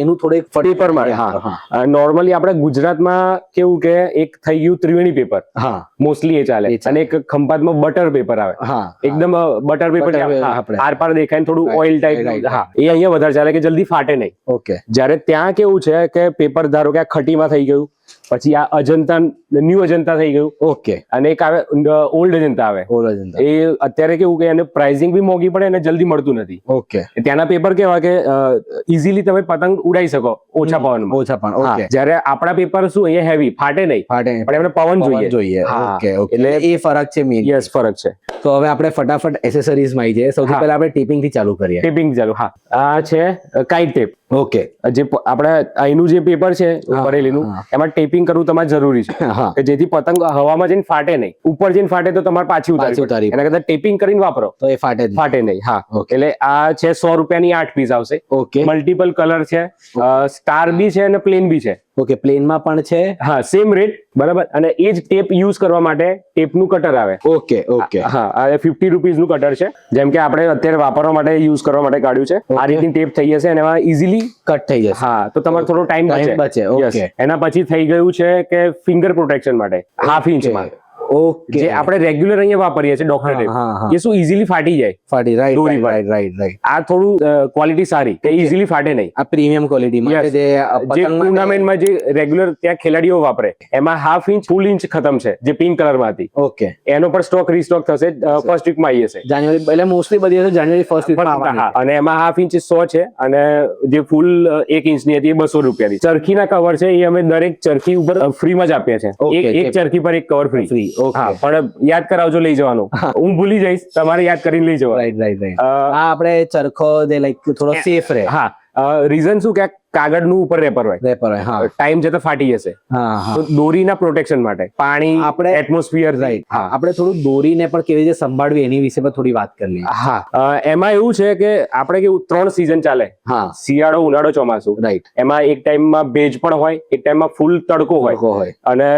એનું થોડું પેપર મળે. હા, નોર્મલી આપણે ગુજરાતમાં કેવું કે એક થઈ ગયું ત્રિવેણી પેપર. હા, મોસ્ટલી એ ચાલે. અને એક ખંભાતમાં બટર પેપર આવે. હા, એકદમ બટર પેપર આર પાર દેખાય, થોડું ઓઇલ ટાઈપ. હા, એ અહીંયા વધારે ચાલે કે જલ્દી ફાટે નહીં. ઓકે. જ્યારે ત્યાં કેવું છે કે પેપર ધારો કે આ ખટીમાં થઈ ગયું, પછી આ અજંતા ન્યુ અજંતા થઈ ગયું. ઓકે. અને એક આવે ઓલ્ડ અજંતા આવે. એ અત્યારે કેવું કે એને પ્રાઇસિંગ બી મોંઘી પડે અને જલ્દી મળતું નથી. ઓકે. ત્યાંના પેપર કેવા કે ઇઝીલી તમે પતંગ ઉડાઈ શકો ઓછા પવનમાં. ઓકે. જ્યારે આપણા પેપર શું અહીંયા હેવી, ફાટે નહીં, પણ એમને પવન જોઈએ. ઓકે. એટલે એ ફરક છે મેઇન. યસ, ફરક છે. તો હવે આપણે ફટાફટ એસેસરીઝ માં આવી જઈએ. સૌથી પહેલા આપણે ટેપિંગ થી ચાલુ કરીએ. ટેપિંગ ચાલુ. હા, આ છે કાઇટ ટેપ. ઓકે. જે આપણે અહીંનું જે પેપર છે ભરેલીનું, એમાં ટેપિંગ કરવું તમારે જરૂરી છે કે જેથી પતંગ હવામાં જઈને ફાટે નહીં. ઉપર જઈને ફાટે તો તમારે પાછી ઉતારવી. એના કરતા ટેપિંગ કરીને વાપરો તો એ ફાટે નહીં. હા. એટલે આ છે 100 રૂપિયાની 8 પીસ આવશે. ઓકે. મલ્ટિપલ કલર છે, સ્ટાર બી છે અને પ્લેન બી છે. ઓકે પ્લેનમાં પણ છે. હા સેમ રેટ બરાબર. અને એ જ ટેપ યુઝ કરવા માટે ટેપનું કટર આવે. ઓકે ઓકે હા આ 50 રૂપીઝનું કટર છે, જેમ કે આપણે અત્યારે વાપરવા માટે યુઝ કરવા માટે કાઢ્યું છે. આ રીતની ટેપ થઈ જશે અને એમાં ઇઝીલી કટ થઈ જશે. હા તો તમારો થોડો ટાઈમ બચે. Yes. ઓકે એના પછી થઈ ગયું છે કે ફિંગર પ્રોટેક્શન માટે 1/2 ઇંચમાં, ઓકે જે આપણે રેગ્યુલર અહીંયા વાપરીએ છીએ ડોક્ટર ટેપ, એ શું ઇઝીલી ફાટી જાય. ફાટી દોરી પર. રાઈટ. આ થોડું ક્વોલિટી સારી કે ઇઝીલી ફાટે નહીં. આ પ્રીમિયમ ક્વોલિટી Yes. માટે જે જે ટુર્નામેન્ટમાં જે રેગ્યુલર ત્યાં ખેલાડીઓ વાપરે એમાં 1/2 ઇંચ ફૂલ ઇંચ ખતમ છે, જે પિંક કલરમાં હતી. ઓકે એનો પણ સ્ટોક રીસ્ટોક થશે ફર્સ્ટ વીકમાં આવી જશે. જાન્યુઆરી એટલે મોસ્ટલી બધી વસ્તુ જાન્યુઆરી ફર્સ્ટ વીકમાં આવવાની હા, અને એમાં 1/2 ઇંચ 100 છે અને જે ફૂલ 1 ઇંચની હતી એ 200 રૂપિયાની. ચરખીના કવર છે એ અમે દરેક ચરખી ઉપર ફ્રીમાં જ આપીએ છીએ. એક ચરખી પર એક કવર ફ્રી. હા, પણ યાદ કરાવજો લઈ જવાનું. હું ભૂલી જઈશ, તમારે યાદ કરીને લઈ જવાનું. રાઈટ. આ આપણે ચરખો જે લાઈક થોડો સેફ રહે. હા, રીઝન શું કે કાગળનું ઉપર રેપર હોય, હા ટાઈમ જતા ફાટી જશે. તો દોરીના પ્રોટેક્શન માટે પાણી, આપણે એટમોસ્ફિયર. રાઈટ. આપણે થોડું દોરીને પણ કેવી રીતે સંભાળવી એની વિશે પણ થોડી વાત કરી લઈએ. હા, એમાં એવું છે કે આપણે કેવું 3 સીઝન ચાલે. હા, શિયાળો, ઉનાળો, ચોમાસું. રાઈટ. એમાં એક ટાઈમમાં ભેજ પણ હોય, એક ટાઈમમાં ફૂલ તડકો હોય, અને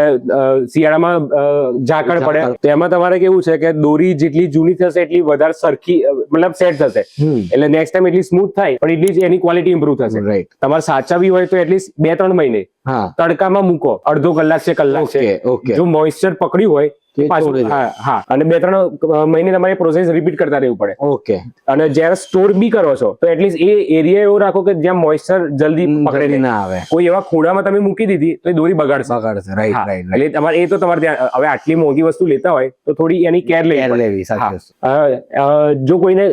શિયાળામાં ઝાકળ પડે. તો એમાં તમારે કેવું છે કે દોરી જેટલી જૂની થશે એટલી વધારે સરખી મતલબ સેટ થશે, એટલે નેક્સ્ટ ટાઈમ એટલી સ્મૂથ થાય પણ એટલી જ એની ક્વોલિટી ઇમ્પ્રુવ થશે. રાઈટ. તમારે સાચવવી હોય તો એટલીસ્ટ 2-3 મહિને તડકામાં મૂકો, અડધો કલાક છે, કલાક છે. જો મોઇસ્ચર પકડ્યું હોય પાછું, હા, અને 2-3 મહિને તમારે પ્રોસેસ રિપીટ કરતા રહેવું પડે. ઓકે. અને જ્યારે સ્ટોર બી કરો છો તો એટલીસ્ટ એ એરિયા એવો રાખો કે જ્યાં મોઇસ્ચર જલ્દી પકડે ના આવે. કોઈ એવા ખૂણામાં તમે મૂકી દીધી તો એ દોરી બગાડશે. રાઈટ. એટલે તમારે એ તો તમારે ત્યાં હવે આટલી મોંઘી વસ્તુ લેતા હોય તો થોડી એની કેર લેવી. જો કોઈને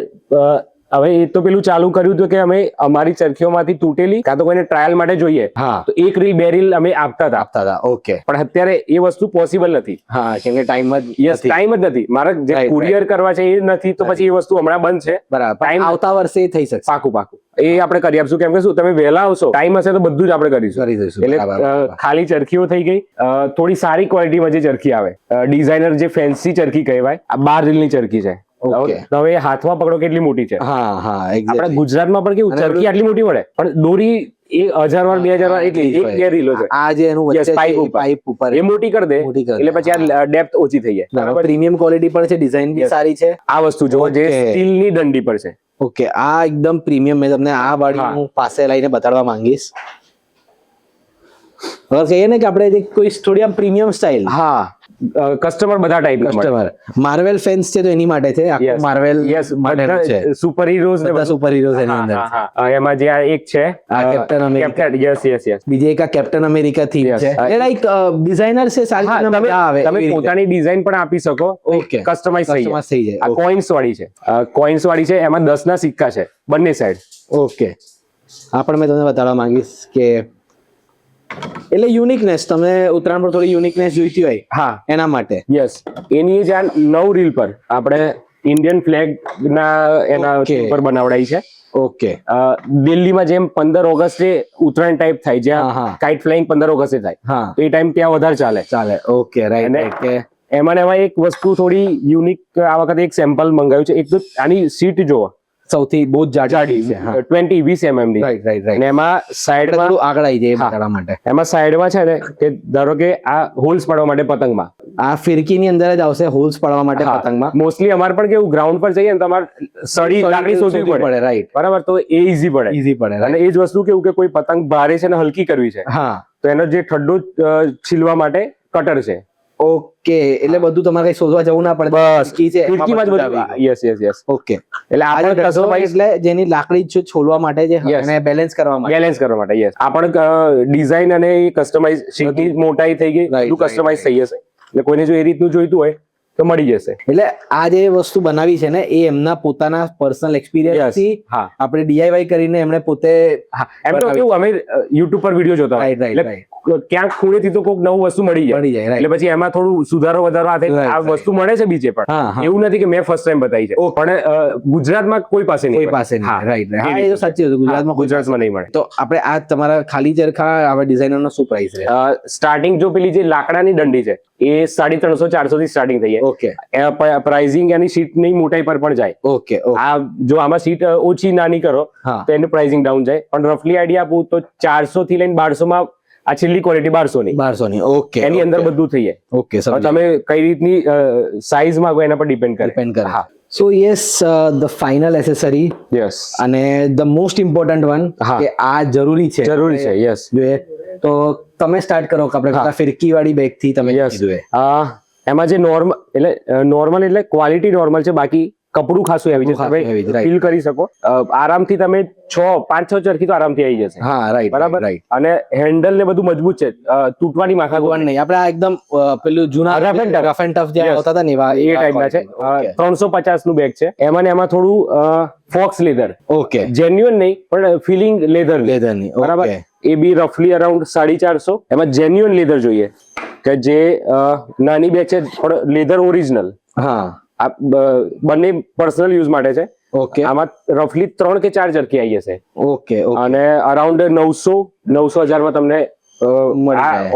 હવે એ તો પેલું ચાલુ કર્યું હતું કે અમે અમારી ચરખીઓમાંથી તૂટેલી કાં તો કોઈને ટ્રાયલ માટે જોઈએ તો 1 રીલ 2 રીલ અમે આપતા હતા. ઓકે. પણ અત્યારે એ વસ્તુ પોસિબલ નથી. હા, કેમ કે ટાઈમ જ નથી. મારે જે કુરિયર કરવા છે એ નથી, તો પછી એ વસ્તુ હમણાં બંધ છે. બરાબર. ટાઈમ આવતા વર્ષે થઈ શકશે. પાકું એ આપણે કરી આપશું. કેમ કે શું તમે વહેલા આવશો, ટાઈમ હશે તો બધું જ આપણે કરીશું. એટલે ખાલી ચરખીઓ થઈ ગઈ. થોડી સારી ક્વોલિટીમાં જે ચરખી આવે, ડિઝાઇનર જે ફેન્સી ચરખી કહેવાય, આ 12 રીલની ચરખી છે. હવે હાથમાં પકડો કેટલી મોટી છે. આપણા ગુજરાતમાં પણ કેવું ચરખી આટલી મોટી મળે, પણ દોરી 1000 વાર 2000 વાર એટલી 1-2 રીલો છે. આ જે એનું વચ્ચે પાઇપ ઉપર એ મોટી કરી દે એટલે પછી આ ડેપ્થ ઓછી થઈ જાય. પ્રીમિયમ ક્વોલિટી પણ છે, ડિઝાઇન બી સારી છે. આ વસ્તુ જો જે સ્ટીલની દંડી પર છે. ઓકે, આ એકદમ પ્રીમિયમ. મેં તમને આ વાળી હું પાસે લઈને બતાડવા માંગીશ. હવે કહીએ ને કે આપણે કોઈ થોડી આમ પ્રીમિયમ સ્ટાઇલ. હા, કસ્ટમર બધા ટાઈપ કસ્ટમર માર્વેલ ફેન્સ છે તો એની માટે છે. આખું માર્વેલ છે, સુપર હીરોઝ ને બધા સુપર હીરોઝ એની અંદર. એમાં જે આ એક છે કેપ્ટન અમેરિકા. યસ. બીજી એક આ કેપ્ટન અમેરિકા થીમ છે. એ લાઈક ડિઝાઇનર છે, સારી તમે પોતાની ડિઝાઇન પણ આપી શકો. ઓકે, કસ્ટમાઇઝ થઈ જાય. આ કોઇન્સ વાળી છે. કોઇન્સ વાળી છે, એમાં 10 ના સિક્કા છે બંને સાઈડ. ઓકે, આ પણ મેં તમને બતાડવા માંગીશ કે એટલે યુનિકનેસ, તમે ઉત્તરાયણ પર થોડી યુનિકનેસ જોઈતી હોય, હા, એના માટે. યસ. એની જ આ 9 રીલ પર આપણે ઇન્ડિયન ફ્લેગ ના એના પર બનાવડાઈ છે. ઓકે. દિલ્હીમાં જેમ 15 ઓગસ્ટે ઉત્તરાયણ ટાઈપ થાય, જ્યાં કાઇટ ફ્લાઇંગ 15 ઓગસ્ટે થાય, તો એ ટાઈમ ત્યાં વધારે ચાલે. Okay, right. એમાં એક વસ્તુ થોડી યુનિક આ વખતે એક સેમ્પલ મંગાવ્યું છે. એક તો આની સીટ જોવો, સૌથી બહુ જાડી છે, 20-20 mm ની. રાઈટ. અને એમાં સાઈડમાં આગળ આવી જાય બતાવવા માટે. એમાં સાઈડમાં છે ને કે ધારો કે આ હોલ્સ પાડવા માટે પતંગમાં, આ ફિરકીની અંદર જ આવશે હોલ્સ પાડવા માટે પતંગમાં. મોસ્ટલી અમારે પણ કેવું ગ્રાઉન્ડ પર જઈએ ને તમારે સળી લાકડી શોધવી પડે. રાઈટ, બરાબર. તો એ ઈઝી પડે. અને એ જ વસ્તુ કેવું કે કોઈ પતંગ ભારે છે ને હલકી કરવી છે, તો એનો જે ઠંડો છીલવા માટે કટર છે. ઓકે, એટલે બધું તમારે કઈ શોધવા જવું ના પડે. બસ ફિરકીમાં જ બધું. યસ. ઓકે, એટલે આપણે કસ્ટમાઇઝ, એટલે જેની લાકડી છોલવા માટે છે અને બેલેન્સ કરવા માટે. યસ. આપણે ડિઝાઇન અને કસ્ટમાઇઝ શીટની મોટાઈ થઈ ગઈ, બધું કસ્ટમાઇઝ થઈ જશે. એટલે કોઈને જો એ રીતનું જોઈતું હોય તો મળી જશે. એટલે આ જે વસ્તુ બનાવી છે ને એ એમના પોતાના પર્સનલ એક્સપિરિયન્સ થી આપણે ડીઆઈવાય કરીને એમણે પોતે, એમ તો કેવું અમે યુટ્યુબ પર વિડીયો જોતા હોય, ક્યાંક ખૂણેથી તો કોઈક નવું વસ્તુ મળી જાય, એટલે પછી એમાં થોડું સુધારો વધારો આ વસ્તુ મળે છે બીજે પણ. એવું નથી કે મેં ફર્સ્ટ ટાઈમ બતાવી છે, પણ ગુજરાતમાં કોઈ પાસે નહીં. રાઈટ. હા, એ તો સાચી હતું. ગુજરાતમાં નહીં મળે. તો આપણે આ તમારા ખાલી ચરખા આવા ડિઝાઇનર નો શું પ્રાઇસ રહે? સ્ટાર્ટિંગ જો પેલી જે લાકડાની દંડી છે એ 350-400 થી સ્ટાર્ટિંગ થઈ જાય. ઓકે. પ્રાઇઝિંગ એની સીટ ની મોટાઈ પર પણ જાય. ઓકે. આ જો આમાં સીટ ઓછી નાની કરો તો એનું પ્રાઇઝિંગ ડાઉન જાય, પણ રફલી આઈડિયા આપું તો 400 થી લઈને 1200 માં આ છેલ્લી ક્વોલિટી 1200 ની 1200 ની. ઓકે, એની અંદર બધું થઈ જાય. ઓકે, હવે તમે કઈ રીતની સાઈઝ માંગો એના પર ડિપેન્ડ કરે. હા. સો yes, the final accessory yes, અને ધ મોસ્ટ ઇમ્પોર્ટન્ટ વન, હા. કે આ જરૂરી છે. યસ. જોઈએ તો તમે સ્ટાર્ટ કરો કે આપણે ફિરકી વાળી બેગ થી તમે કીધું એમાં જે નોર્મલ એટલે ક્વોલિટી નોર્મલ છે, બાકી કપડું ખાસું હેવી છે, તમે ફીલ કરી શકો. આરામથી તમે 5-6 ચરખી તો આરામથી આવી જશે. હા, રાઈટ, બરાબર. અને હેન્ડલ ને બધું મજબૂત છે, તૂટવાની માથાકૂટ નહીં. આપણે આ એકદમ પેલું જૂના રફ એન્ડ ટફ જે આવતા હતા ને એ ટાઈપના છે. 350 નું બેગ છે. એમાં ને એમાં થોડું ફોક્સ લેધર. ઓકે, જેન્યુઅન નહીં પણ ફિલિંગ લેધરની. બરાબર. એ બી રફલી અરાઉન્ડ 450. એમાં જેન્યુઅન લેધર જોઈએ, કે જે નાની બેગ છે પણ લેધર ઓરિજિનલ. હા, આ બંને પર્સનલ યુઝ માટે છે. ઓકે. આમાં રફલી 3 કે 4 ચરખી આવી જશે. ઓકે, અને અરાઉન્ડ 900,000 માં તમને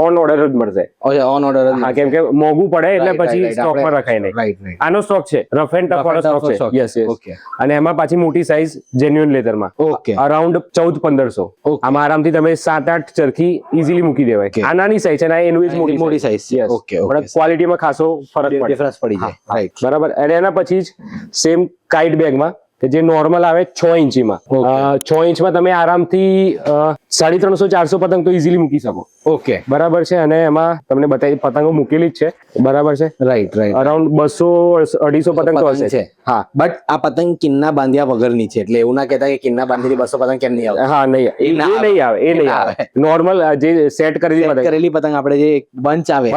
ઓન ઓર્ડર જ મળશે. On order. હા, કેમ કે મોંઘું પડે એટલે પછી સ્ટોકમાં રખાય નહીં. રાઈટ. આનો સ્ટોક છે, રફ એન્ડ ટફ વાળો સ્ટોક છે. યસ. ઓકે. અને એમાં પાછી મોટી સાઈઝ જેન્યુઅન લેધરમાં ઓકે, અરાઉન્ડ 1400-1500. આમાં આરામથી તમે 7-8 ચરખી ઈઝીલી મૂકી દેવાય. આ નાની સાઈઝ છે, એનું મોટી સાઈઝ છે. ઓકે, પણ ક્વોલિટીમાં ખાસો ડિફરન્સ પડી જાય. રાઈટ, બરાબર. અને એના પછી જ સેમ કાઇટ બેગમાં, કે જે નોર્મલ આવે 6 ઇંચીમાં, 6 ઇંચમાં તમે આરામથી 350-400 પતંગ તો ઈઝીલી મૂકી શકો. ઓકે, બરાબર છે. અને એમાં તમને બતાવી પતંગો મૂકેલી જ છે. બરાબર છે. રાઈટ. અરાઉન્ડ 200-250 પતંગ તો હશે. હા, બટ આ પતંગ કિન્ના બાંધ્યા વગરની છે, એટલે એવું ના કહેતા કે કિન્ના બાંધેલી 200 પતંગ કેમ નહીં આવે. હા, એ નહીં આવે. નોર્મલ જે સેટ કરેલી પતંગ આપણે જે બંચ આવે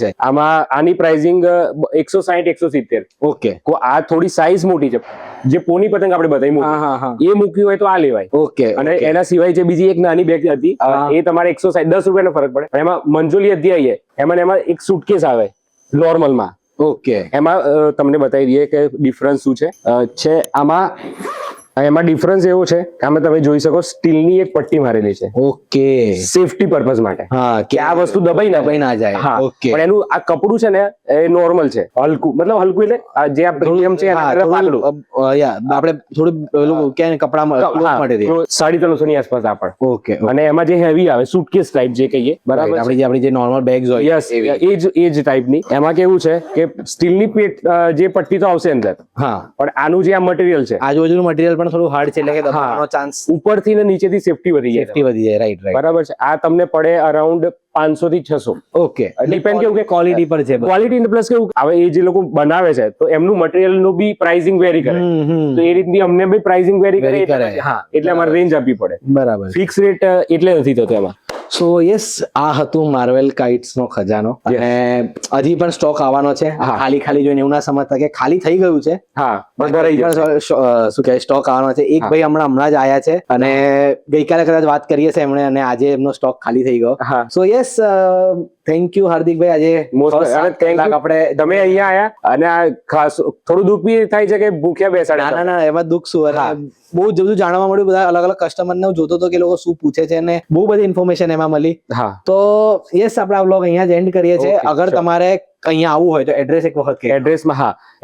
છે. આમાં આની પ્રાઇસિંગ 160-170. ઓકે. આ થોડી સાઈઝ મોટી છે. જે પોની પતંગ આપણે બતાવી એ મૂકી હોય તો આ લેવાય. ઓકે. અને એના સિવાય જે બીજી એક નાની બેગ હતી, એ તમારે 160 10 રૂપિયાનો ફરક પડે. એમાં મંજોલી અધ્યાય આવીએ, એમાં એક સુટકેસ આવે નોર્મલમાં. ઓકે. એમાં તમને બતાવી દઈએ કે ડિફરન્સ શું છે. એમાં ડિફરન્સ એવો છે કે આમાં તમે જોઈ શકો સ્ટીલની એક પટ્ટી મારેલી છે. ઓકે. સેફટી પર્પઝ માટે. હા, કે આ વસ્તુ દબાઈ ના જાય. હા, ઓકે. પણ એનું આ કપડું છે ને એ નોર્મલ છે, હલકું. મતલબ હલકું એટલે જે આ પ્રીમિયમ છે આપણે થોડું કે કપડામાં 350 ની આસપાસ આ પણ. ઓકે. અને એમાં જે હેવી આવે સુટકેસ ટાઈપ જે કહીએ, બરાબર. આપણી જે નોર્મલ બેગ્સ હોય, યસ, એ જ ટાઈપની. એમાં કેવું છે કે સ્ટીલની જે પટ્ટી તો આવશે અંદર. હા, પણ આનું જે આ મટીરિયલ છે, આજુબાજુનું મટીરિયલ પણ થોડું હાર્ડ છે, એટલે કે દબાવવાનો ચાન્સ ઉપરથી ને નીચેથી સેફટી વધી જાય. રાઈટ. બરાબર છે. આ તમને પડે અરાઉન્ડ 500 થી 600. ઓકે. ડિપેન્ડ કેવું કે ક્વોલિટી પર છે. ક્વોલિટી પ્લસ કેવું હવે એ જે લોકો બનાવે છે તો એમનું મટીરિયલ નું બી પ્રાઇસિંગ વેરી કરે. તો એ રીતની અમને બી પ્રાઇસિંગ વેરી કરે. હા, એટલે અમારે રેન્જ આપવી પડે. બરાબર. ફિક્સ રેટ એટલે નથી થતો એમાં. સો યસ, આ હતું માર્વેલ કાઇટ્સ નો ખજાનો. અને હજી પણ સ્ટોક આવવાનો છે. ખાલી જોઈને એવું ના સમજતા કે ખાલી થઈ ગયું છે. હા, શું કહે, સ્ટોક આવવાનો છે. એક ભાઈ હમણાં જ આયા છે અને ગઈકાલે કદાચ વાત કરીએ છે એમણે, અને આજે એમનો સ્ટોક ખાલી થઈ ગયો. સો યસ, થેન્ક યુ હાર્દિકભાઈ. આજે આપણે તમે અહીંયા આયા અને આ ખાસ થોડું દુઃખ બી થાય છે કે ભૂખ્યા બેસાડ્યા. ના, એમાં દુઃખ શું, બહુ બધું જાણવા મળ્યું. બધા અલગ અલગ કસ્ટમર ને જોતો હતો કે લોકો શું પૂછે છે, અને બહુ બધી ઇન્ફોર્મેશન એમાં મળી. તો યસ, આપણે આ વ્લોગ અહીંયા જ એન્ડ કરીએ છીએ. અગર તમારે અહીંયા આવવું હોય તો એડ્રેસ એક વખત.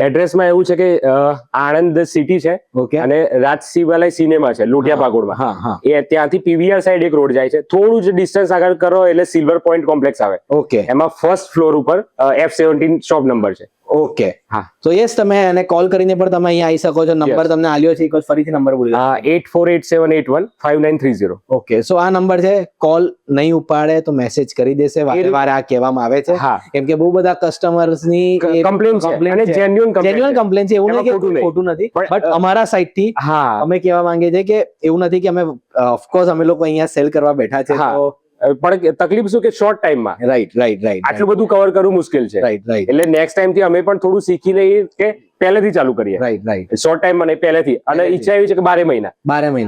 એડ્રેસમાં એવું છે કે આણંદ સિટી છે. ઓકે. અને રાજસિવાલય સિનેમા છે લોટિયા પાગોડમાં. એ ત્યાંથી પીવીઆર સાઈડ એક રોડ જાય છે. થોડું જ ડિસ્ટન્સ આગળ કરો એટલે સિલ્વર પોઈન્ટ કોમ્પ્લેક્સ આવે. ઓકે. એમાં ફર્સ્ટ ફ્લોર ઉપર F17 શોપ નંબર છે. ઓકે. હા, તો યસ, તમે એને કોલ કરીને પણ તમે અહીંયા આવી શકો છો. નંબર તમને આલ્યો છે, એક વખત ફરીથી નંબર બોલી દો. 8487815930. ઓકે. સો આ નંબર છે. કોલ નહીં ઉપાડે તો મેસેજ કરી દેશે. વારે આ કહેવામાં આવે છે, કેમ કે બહુ બધા કસ્ટમર્સ ની કમ્પ્લેન છે અને જેન્યુઅન કમ્પ્લેન છે. એવું નહીં કે ખોટું નથી, બટ અમારા સાઈડ થી અમે કહેવા માંગીએ છીએ કે એવું નથી કે અમે ઓફકોર્સ અમે લોકો અહીંયા સેલ કરવા બેઠા છે. તો પણ તકલીફ શું કે શોર્ટ ટાઈમમાં રાઈટ આટલું બધું કવર કરવું મુશ્કેલ છે. રાઈટ. એટલે નેક્સ્ટ ટાઈમ થી અમે પણ થોડું શીખી લઈએ કે પહેલેથી ચાલુ કરીએ. રાઈટ. શોર્ટ ટાઈમ મને પહેલેથી. અને ઈચ્છા એવી છે કે 12 મહિના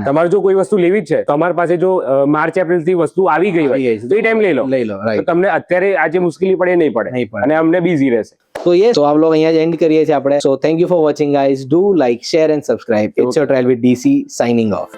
તમારે જો કોઈ વસ્તુ લેવી જ છે, તમારી પાસે જો માર્ચ એપ્રિલ થી વસ્તુ આવી ગઈ હોય તો એ ટાઈમ લઈ લો. તમને અત્યારે આજે મુશ્કેલી પડે નહીં પડે, અને અમને બી ઈઝી રહેશે. તો યસ, તો આ વ્લોગ અહીંયા જ એન્ડ કરીએ છીએ આપણે. So thank you for watching guys. Do like, share and subscribe. It's your trial with DC signing of.